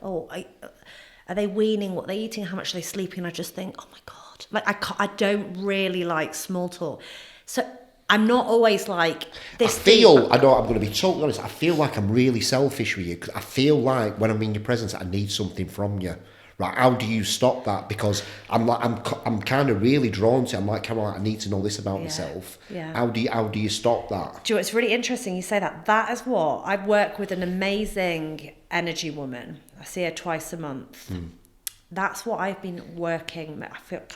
B: Are they weaning? What are they eating? How much are they sleeping? I just think, oh my God, like I don't really like small talk. So I'm not always like this.
A: I know I'm going to be totally honest. I feel like I'm really selfish with you because I feel like when I'm in your presence, I need something from you. Right, how do you stop that? Because I'm kind of really drawn to it. I'm like, Caroline, I need to know this about myself.
B: Yeah.
A: How do you stop that?
B: Do you know, it's really interesting you say that. That is what I work with, an amazing energy woman. I see her twice a month. That's what I've been working.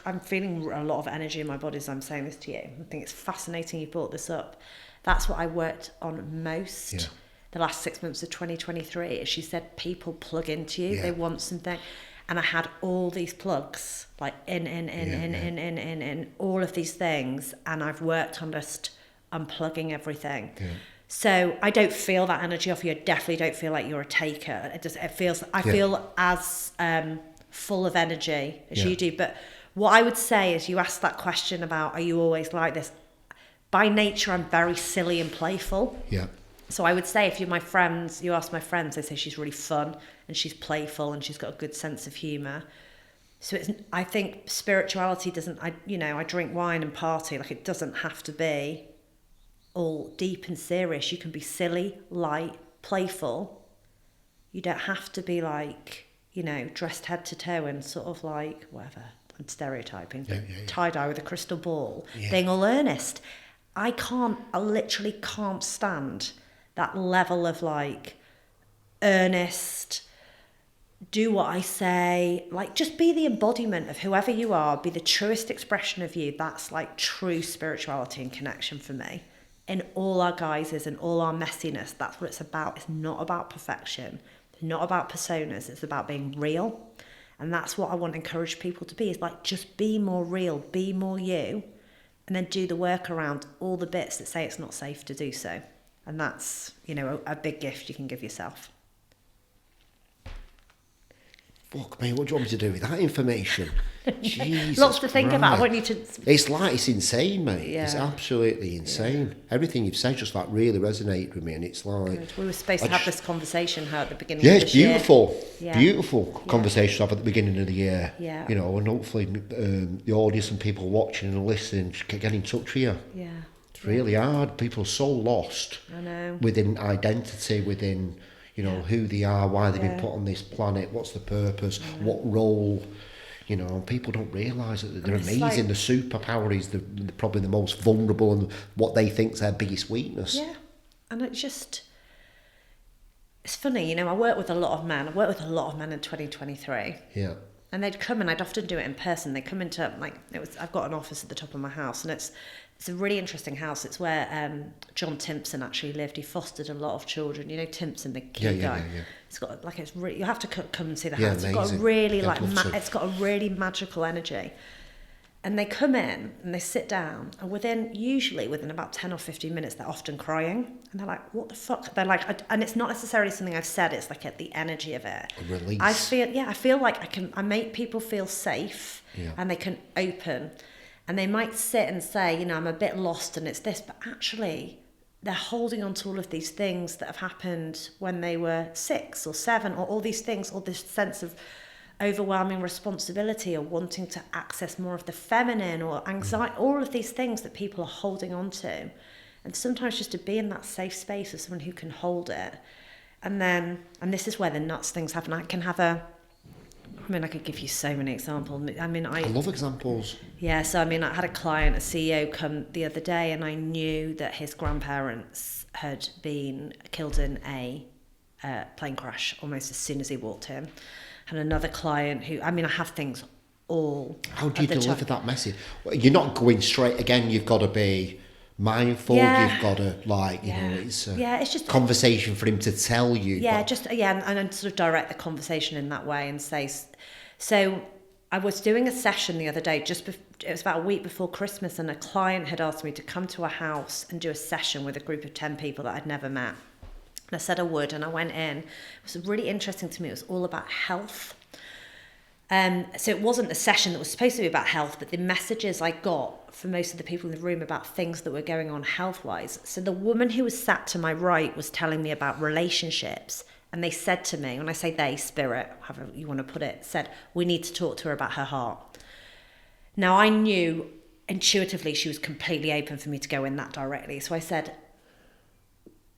B: I'm feeling a lot of energy in my body as I'm saying this to you. I think it's fascinating you brought this up. That's what I worked on most the last 6 months of 2023. She said people plug into you. They want something. And I had all these plugs, like in, all of these things. And I've worked on just unplugging everything. Yeah. So I don't feel that energy off you. I definitely don't feel like you're a taker. I feel as full of energy as you do. But what I would say is, you asked that question about, are you always like this? By nature, I'm very silly and playful. Yeah. So I would say, if you're my friends, you ask my friends, they say she's really fun and she's playful and she's got a good sense of humour. So I think spirituality doesn't, I drink wine and party, like it doesn't have to be all deep and serious. You can be silly, light, playful. You don't have to be like, dressed head to toe and sort of like, whatever, I'm stereotyping, tie-dye with a crystal ball, being all earnest. I literally can't stand that level of like earnest, do what I say, like just be the embodiment of whoever you are, be the truest expression of you. That's like true spirituality and connection for me. In all our guises and all our messiness, that's what it's about. It's not about perfection. It's not about personas. It's about being real. And that's what I want to encourage people to be, is like, just be more real, be more you, and then do the work around all the bits that say it's not safe to do so. And that's, a big gift you can give yourself.
A: Fuck me, what do you want me to do with that information? Jesus
B: Lots to think about. I want you to...
A: It's insane, mate.
B: Yeah.
A: It's absolutely insane. Yeah. Everything you've said just like really resonated with me, and it's like...
B: Good. We were supposed to have this conversation at the beginning of this
A: year. Yeah, it's beautiful.
B: Yeah.
A: Beautiful conversation to have at the beginning of the year.
B: Yeah.
A: And hopefully the audience and people watching and listening can get in touch with you.
B: Yeah.
A: It's really hard. People are so lost.
B: I know.
A: Within identity, within... who they are, why they've been put on this planet, what's the purpose, what role, people don't realise that they're amazing. Like, the superpower is probably the most vulnerable and what they think is their biggest weakness.
B: Yeah, and it's funny, I work with a lot of men. I worked with a lot of men in 2023. Yeah. And they'd come, and I'd often do it in person. They'd come into, I've got an office at the top of my house, and it's a really interesting house. It's where John Timpson actually lived. He fostered a lot of children. Timpson, the kid guy. Yeah. It's got you have to come and see the house. It's got a really it's got a really magical energy. And they come in and they sit down, and usually within about 10 or 15 minutes, they're often crying. And they're like, what the fuck? They're like, and it's not necessarily something I've said, it's like the energy of it.
A: A release.
B: I feel like I make people feel safe, and they can open. And they might sit and say, I'm a bit lost and it's this, but actually they're holding on to all of these things that have happened when they were 6 or 7, or all these things, or this sense of overwhelming responsibility, or wanting to access more of the feminine, or anxiety, all of these things that people are holding on to. And sometimes just to be in that safe space of someone who can hold it. And this is where the nuts things happen. I could give you so many examples. I
A: love examples.
B: Yeah, so I had a client, a CEO, come the other day, and I knew that his grandparents had been killed in a plane crash almost as soon as he walked in. And another client who, I mean, I have things all.
A: How do you deliver that message? You're not going straight, again, you've got to be mindful, you've got to, like, you know, it's just conversation for him to tell you.
B: And sort of direct the conversation in that way and say, so I was doing a session the other day, it was about a week before Christmas, and a client had asked me to come to a house and do a session with a group of 10 people that I'd never met. And I said I would, and I went in. It was really interesting to me. It was all about health. So it wasn't a session that was supposed to be about health, but the messages I got from most of the people in the room about things that were going on health-wise. So the woman who was sat to my right was telling me about relationships, and they said to me, when I say they, spirit, however you want to put it, said, we need to talk to her about her heart. Now, I knew intuitively she was completely open for me to go in that directly. So I said,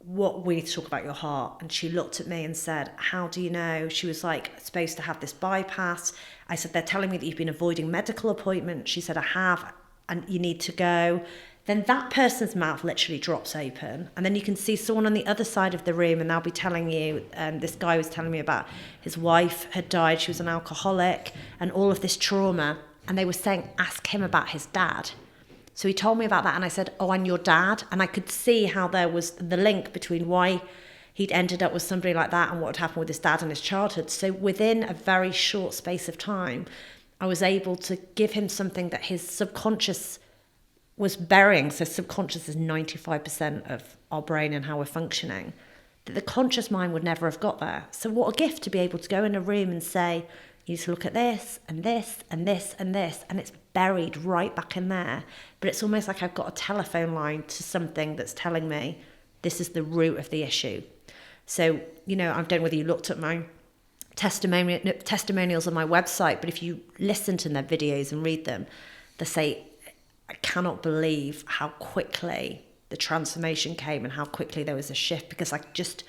B: we need to talk about your heart. And she looked at me and said, how do you know? She was like, supposed to have this bypass. I said, they're telling me that you've been avoiding medical appointments. She said, I have, and you need to go. Then that person's mouth literally drops open. And then you can see someone on the other side of the room, and they'll be telling you, this guy was telling me about his wife had died. She was an alcoholic and all of this trauma. And they were saying, ask him about his dad. So he told me about that, and I said, oh, and your dad? And I could see how there was the link between why he'd ended up with somebody like that and what had happened with his dad in his childhood. So within a very short space of time, I was able to give him something that his subconscious was burying. So subconscious is 95% of our brain and how we're functioning, that the conscious mind would never have got there. So what a gift to be able to go in a room and say, you need to look at this and this and this and this, and it's buried right back in there. But it's almost like I've got a telephone line to something that's telling me this is the root of the issue. So, you know, I don't know whether you looked at my testimonials on my website, but if you listen to their videos and read them, they say, I cannot believe how quickly the transformation came and how quickly there was a shift, because I just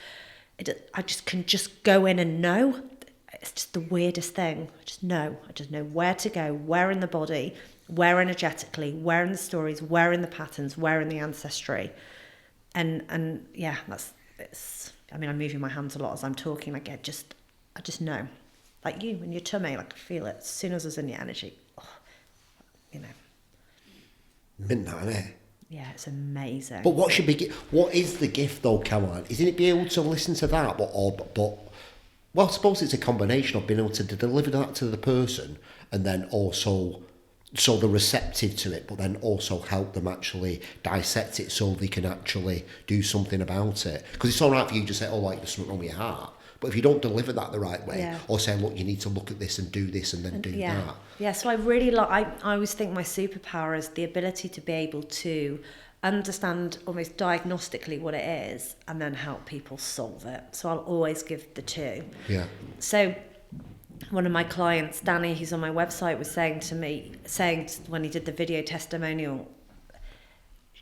B: can just go in and know. It's just the weirdest thing. I just know where to go, where in the body, where energetically, where in the stories, where in the patterns, where in the ancestry. And yeah, I mean, I'm moving my hands a lot as I'm talking. Like I just know. Like you in your tummy, like I feel it as soon as it's in your energy. Oh, you know.
A: Midnight, eh?
B: Yeah, it's amazing.
A: But what is the gift though, Caroline? Isn't it be able to listen to that, well, I suppose it's a combination of being able to deliver that to the person, and then also so they're receptive to it, but then also help them actually dissect it so they can actually do something about it. Because it's all right for you to say, oh, like, there's something wrong with your heart. But if you don't deliver that the right way, or say, look, you need to look at this and do this and then do that.
B: Yeah, so I really I always think my superpower is the ability to be able to understand almost diagnostically what it is and then help people solve it. So I'll always give the two.
A: Yeah.
B: So one of my clients, Danny, who's on my website, was saying when he did the video testimonial,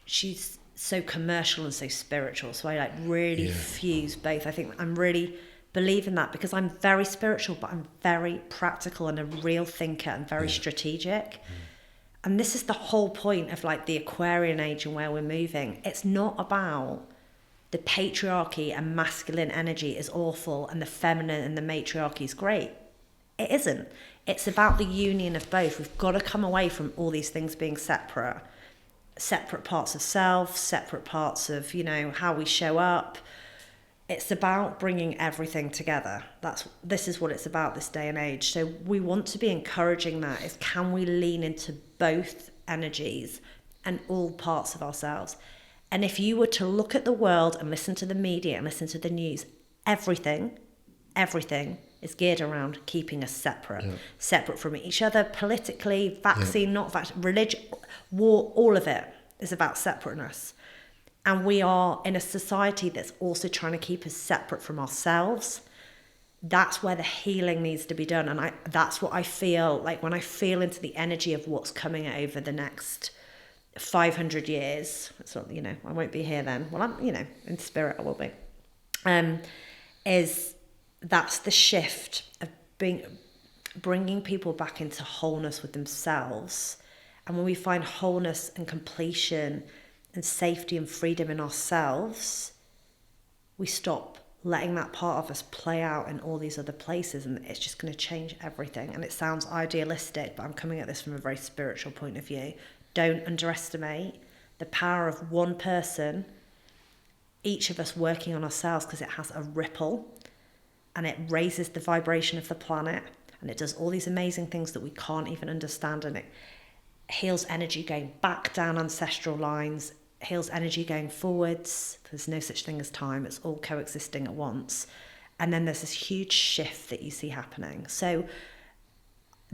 B: she's so commercial and so spiritual. So I really fuse both. I think I'm really believe in that because I'm very spiritual, but I'm very practical and a real thinker and very strategic. And this is the whole point of like the Aquarian age and where we're moving. It's not about the patriarchy and masculine energy is awful and the feminine and the matriarchy is great. It isn't. It's about the union of both. We've got to come away from all these things being separate parts of self, separate parts of, you know, how we show up. It's about bringing everything together. This is what it's about this day and age. So we want to be encouraging that is, can we lean into both energies and all parts of ourselves? And if you were to look at the world and listen to the media and listen to the news, everything is geared around keeping us separate from each other, politically, vaccine, not vaccine, religion, war, all of it is about separateness. And we are in a society that's also trying to keep us separate from ourselves. That's where the healing needs to be done. And that's what I feel like when I feel into the energy of what's coming over the next 500 years. It's not, you know, I won't be here then. Well, I'm, you know, in spirit I will be. That's the shift of bringing people back into wholeness with themselves. And when we find wholeness and completion and safety and freedom in ourselves, we stop letting that part of us play out in all these other places, and it's just going to change everything. And it sounds idealistic, but I'm coming at this from a very spiritual point of view. Don't underestimate the power of one person, each of us working on ourselves, because it has a ripple and it raises the vibration of the planet, and it does all these amazing things that we can't even understand, and it heals energy going back down ancestral lines, heals energy going forwards. There's no such thing as time. It's all coexisting at once. And then there's this huge shift that you see happening. So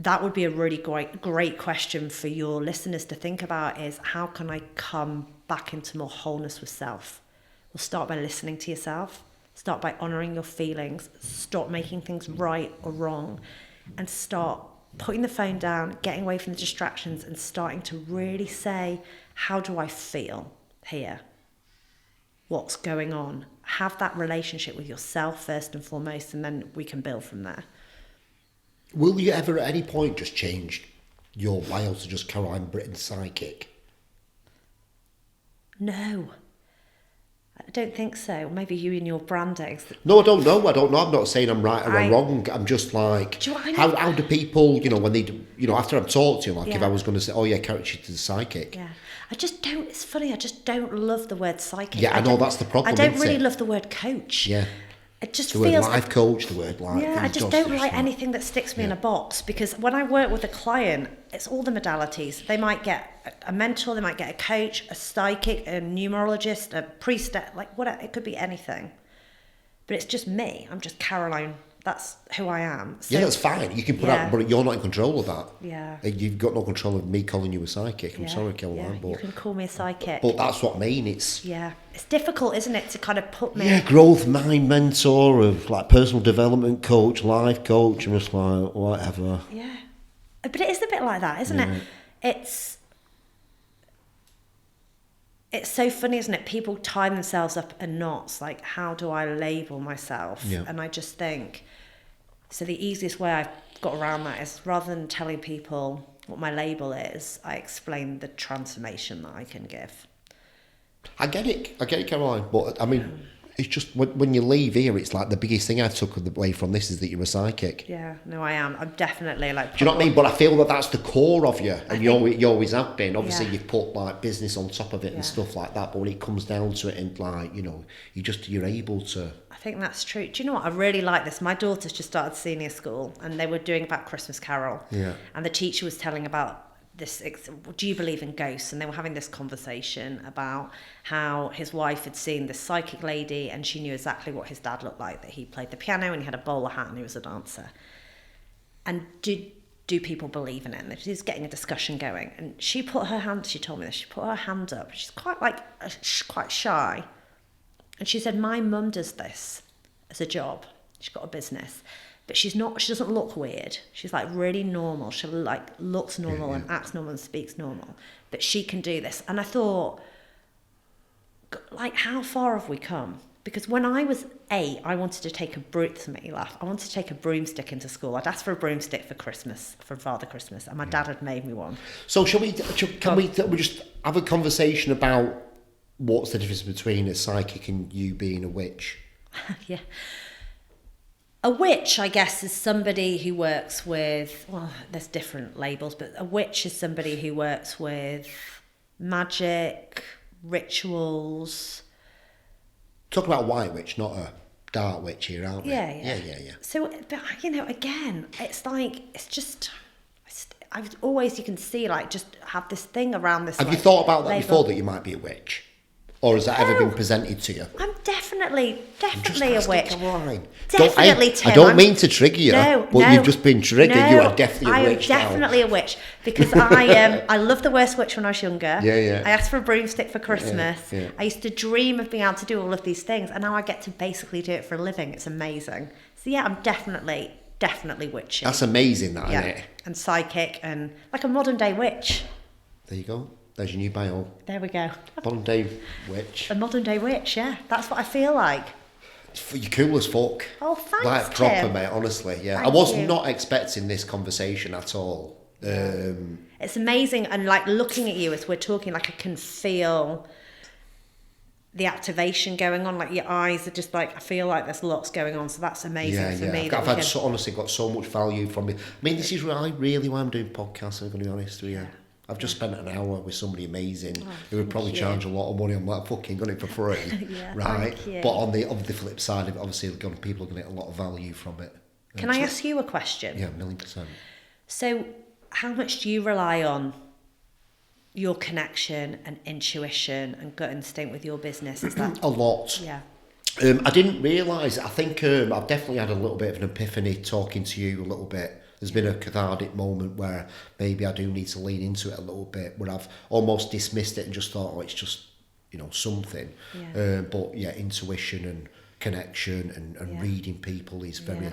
B: that would be a really great question for your listeners to think about, is how can I come back into more wholeness with self? Well, start by listening to yourself. Start by honouring your feelings. Stop making things right or wrong. And start putting the phone down, getting away from the distractions, and starting to really say, how do I feel here? What's going on? Have that relationship with yourself first and foremost, and then we can build from there.
A: Will you ever at any point just change your bio to just Caroline Britton psychic?
B: No. I don't think so. Maybe you and your branding.
A: No, I don't know. I'm not saying I'm right or I'm wrong. I'm just like,
B: do you know
A: how do people, when they, after I've talked to you, like if I was going to say, oh yeah, Caroline is a psychic.
B: Yeah. I just don't, it's funny, I just don't love the word psychic.
A: Yeah, I know that's the problem.
B: I don't really love the word coach.
A: Yeah.
B: It just
A: the
B: feels
A: word life coach, the word life.
B: Yeah, I just don't like anything that sticks me in a box, because when I work with a client, it's all the modalities. They might get a mentor, they might get a coach, a psychic, a numerologist, a priestess, like whatever. It could be anything. But it's just me. I'm just Caroline. That's who I am. So,
A: yeah, that's fine. You can put out, but you're not in control of that.
B: Yeah.
A: You've got no control of me calling you a psychic. I'm sorry, Caroline.
B: But you can call me a psychic.
A: But that's what I mean. It's
B: difficult, isn't it, to kind of put me...
A: Yeah, growth mind mentor, of like personal development coach, life coach. I'm just like, whatever.
B: Yeah. But it is a bit like that, isn't it? It's so funny, isn't it? People tie themselves up in knots, like, how do I label myself?
A: Yeah.
B: And I just think, so the easiest way I've got around that is, rather than telling people what my label is, I explain the transformation that I can give.
A: I get it, Caroline. But I mean, it's just when you leave here, it's like the biggest thing I took away from this is that you're a psychic.
B: Yeah, no, I am. I'm definitely like...
A: Do you know what I mean? But I feel that that's the core of you, and you always have been. Obviously, you've put like business on top of it and stuff like that. But when it comes down to it, and like you're able to.
B: I think that's true. Do you know what? I really like this. My daughter's just started senior school, and they were doing about Christmas Carol.
A: Yeah.
B: And the teacher was telling about this, do you believe in ghosts? And they were having this conversation about how his wife had seen this psychic lady, and she knew exactly what his dad looked like, that he played the piano and he had a bowler hat and he was a dancer. And do people believe in it? And she's getting a discussion going, and she told me this, she put her hand up. She's quite shy, and she said, my mum does this as a job. She's got a business. But she doesn't look weird. She's like really normal. She looks normal and acts normal and speaks normal. But she can do this. And I thought, like, how far have we come? Because when I was 8, I wanted to take I wanted to take a broomstick into school. I'd asked for a broomstick for Christmas, for Father Christmas, and my dad had made me one.
A: So can we just have a conversation about what's the difference between a psychic and you being a witch?
B: Yeah. A witch, I guess, is somebody who works with, well, there's different labels, but a witch is somebody who works with magic, rituals.
A: Talk about a white witch, not a dark witch here, aren't we?
B: Yeah. So, but, again, I've always, you can see, like, just have this thing around this.
A: Have you thought about that before, that you might be a witch? Or has that ever been presented to you?
B: I'm definitely a witch.
A: Caroline.
B: Definitely, Tim.
A: I don't mean to trigger you, but you've just been triggered. You are definitely a witch.
B: I'm definitely a witch, because I loved the Worst Witch when I was younger.
A: Yeah.
B: I asked for a broomstick for Christmas.
A: Yeah.
B: I used to dream of being able to do all of these things, and now I get to basically do it for a living. It's amazing. So yeah, I'm definitely witchy.
A: That's amazing, that, isn't it?
B: And psychic, and like a modern day witch.
A: There you go. There's your new bio.
B: There we go.
A: Modern day witch.
B: A modern day witch, yeah. That's what I feel like.
A: You're cool as fuck.
B: Oh, thanks,
A: like proper,
B: Tim.
A: mate, honestly, yeah.
B: Thank
A: I was
B: you.
A: not expecting this conversation at all.
B: It's amazing, and like looking at you as we're talking, like I can feel the activation going on, like your eyes are just like, I feel like there's lots going on, so that's amazing for me.
A: I've honestly got so much value from it. I mean, this is why I'm doing podcasts, I'm going to be honest with you. I've just spent an hour with somebody amazing who would probably charge a lot of money. I'm like, fucking got it for free, right? But on the flip side of it, obviously, people are going to get a lot of value from it.
B: Can I ask you a question?
A: Yeah, 1,000,000%.
B: So, how much do you rely on your connection and intuition and gut instinct with your business? Is that
A: a lot?
B: Yeah.
A: I didn't realise it. I think I've definitely had a little bit of an epiphany talking to you a little bit. There's been a cathartic moment where maybe I do need to lean into it a little bit, where I've almost dismissed it and just thought, oh, it's just, something.
B: Yeah.
A: But yeah, intuition and connection and reading people is very,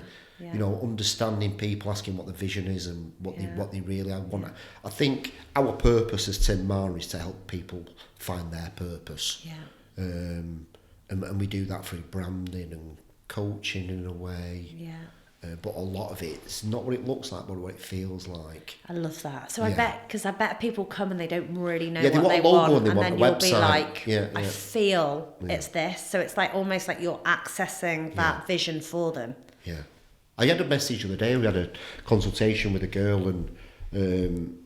A: understanding people, asking what the vision is and what they really want. I think our purpose as Tim Marner is to help people find their purpose.
B: Yeah.
A: And we do that through branding and coaching in a way.
B: Yeah.
A: But a lot of it's not what it looks like, but what it feels like.
B: I love that. So I bet people come and they don't really know
A: they
B: what they want,
A: and
B: then you'll be like,
A: I
B: feel it's this. So it's like almost like you're accessing that vision for them.
A: Yeah. I had a message the other day. We had a consultation with a girl, and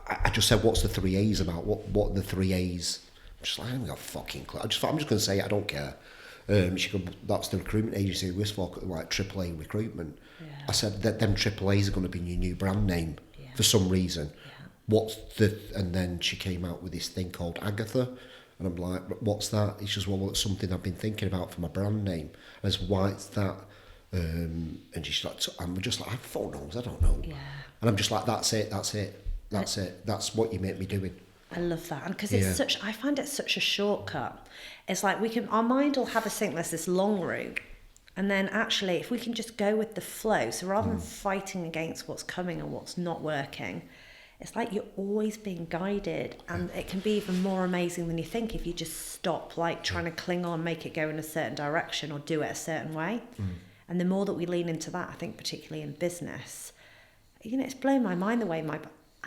A: I just said, "What's the 3 A's about? What are the 3 A's?" I'm just like, I haven't got a fucking clue. I'm just going to say it. I don't care. She goes, that's the recruitment agency we for, like AAA recruitment. Yeah. I said that them AAAs are going to be your new brand name for some reason. Yeah. And then she came out with this thing called Agatha, and I'm like, what's that? It's just, well, it's something I've been thinking about for my brand name. And I said, why it's that? And she's like, I'm just like, I have photos, I don't know. Yeah. And I'm just like, that's it. That's what you make me doing.
B: I love that, and because it's I find it such a shortcut. It's like our mind will have us think there's this long route, and then actually, if we can just go with the flow, so rather than fighting against what's coming and what's not working, it's like you're always being guided, and it can be even more amazing than you think if you just stop, like trying to cling on, make it go in a certain direction, or do it a certain way. And the more that we lean into that, I think, particularly in business, it's blown my mind the way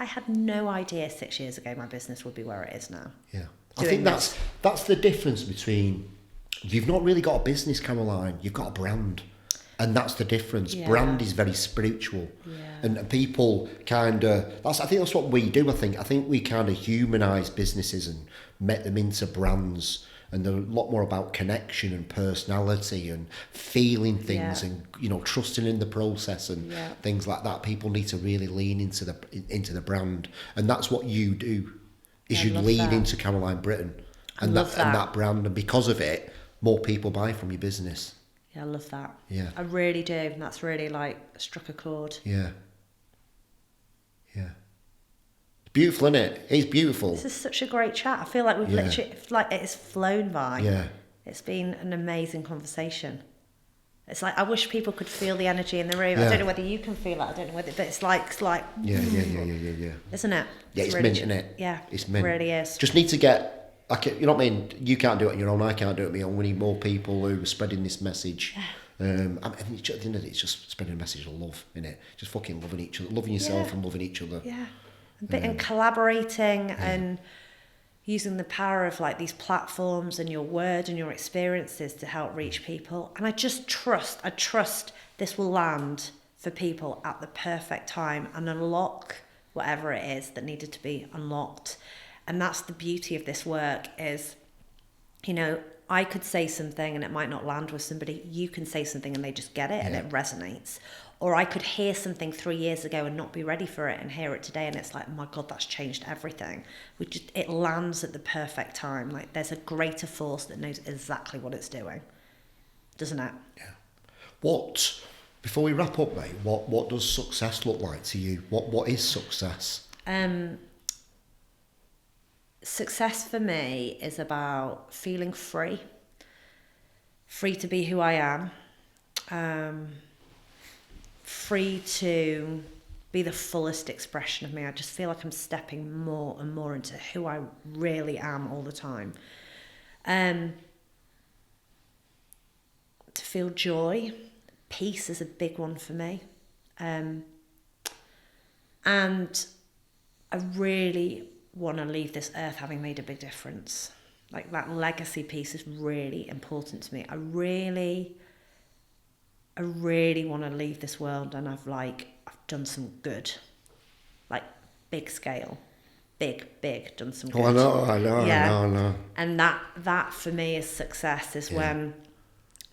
B: I had no idea 6 years ago my business would be where it is now.
A: Yeah. I think that's the difference between, you've not really got a business, Caroline, you've got a brand. And that's the difference. Yeah. Brand is very spiritual. Yeah. And people kind of, I think that's what we do, I think we kind of humanise businesses and make them into brands. And they're a lot more about connection and personality and feeling things and trusting in the process and things like that. People need to really lean into the brand, and that's what you do. Is you lean into Caroline Britton and that brand, and because of it, more people buy from your business.
B: Yeah, I love that.
A: Yeah,
B: I really do, and that's really struck a chord.
A: Yeah. Beautiful, isn't it? It's beautiful.
B: This is such a great chat. I feel like we've literally, it's flown by. Yeah. It's been an amazing conversation. It's like, I wish people could feel the energy in the room. Yeah. I don't know whether you can feel it. I don't know whether, but it's like. Yeah. Isn't it?
A: Yeah, it's mint, isn't it?
B: Yeah.
A: It's mint.
B: It really is.
A: Just need to get, you know what I mean? You can't do it on your own. I can't do it on my own. We need more people who are spreading this message. And at the end of it, it's just spreading a message of love, innit? Just fucking loving each other, loving yourself and loving each other.
B: Yeah. And collaborating and using the power of these platforms and your word and your experiences to help reach people. And I trust this will land for people at the perfect time and unlock whatever it is that needed to be unlocked. And that's the beauty of this work is, I could say something and it might not land with somebody. You can say something and they just get it and it resonates. Or I could hear something 3 years ago and not be ready for it and hear it today and it's like, oh my God, that's changed everything. It lands at the perfect time. There's a greater force that knows exactly what it's doing. Doesn't it?
A: Yeah. Before we wrap up, mate, what does success look like to you? What is success?
B: Success for me is about feeling free to be who I am, free to be the fullest expression of me. I just feel like I'm stepping more and more into who I really am all the time. To feel joy, peace is a big one for me. And I really want to leave this earth having made a big difference. Like that legacy piece is really important to me. I really want to leave this world and I've done some good, like big scale, big, done some good.
A: Oh, I know.
B: And that for me is success, is when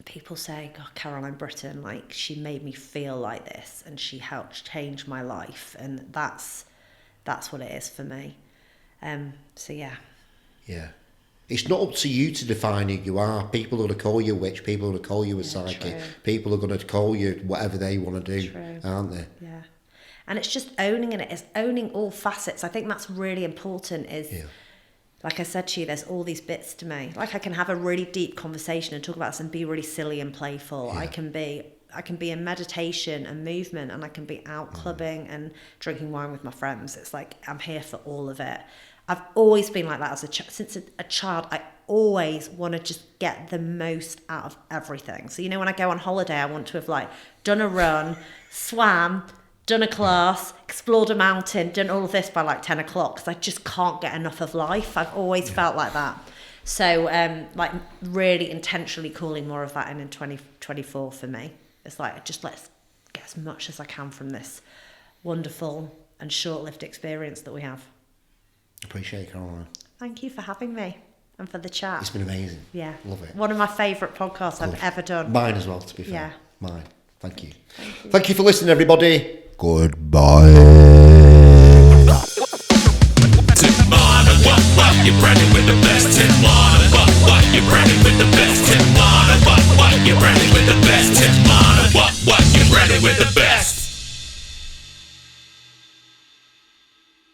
B: people say, God, Caroline Britton, like she made me feel like this and she helped change my life. And that's what it is for me. So yeah.
A: Yeah. It's not up to you to define who you are. People are going to call you a witch, people are going to call you a psychic,
B: true.
A: people are going to call you whatever they want to do, aren't they?
B: Yeah. And it's just owning it. It's owning all facets. I think that's really important like I said to you, there's all these bits to me. Like I can have a really deep conversation and talk about this and be really silly and playful. Yeah. I can be in meditation and movement, and I can be out clubbing and drinking wine with my friends. It's like I'm here for all of it. I've always been like that as since a child. I always want to just get the most out of everything. So, when I go on holiday, I want to have done a run, swam, done a class, explored a mountain, done all of this by 10 o'clock, because I just can't get enough of life. I've always felt like that. So, really intentionally calling more of that in 2024 for me. It's just let's get as much as I can from this wonderful and short-lived experience that we have.
A: Appreciate it, Caroline.
B: Thank you for having me and for the chat.
A: It's been amazing.
B: Yeah.
A: Love it.
B: One of my favourite podcasts I've ever done.
A: Mine as well, to be fair.
B: Yeah.
A: Mine. Thank you. Thank you for listening, everybody. Goodbye.
C: Tim Marner, what, you're branded with the best. Tim Marner, what, you're branded with the best. Tim Marner, what, you're branded with the best. Tim Marner, what, you're branded with the best.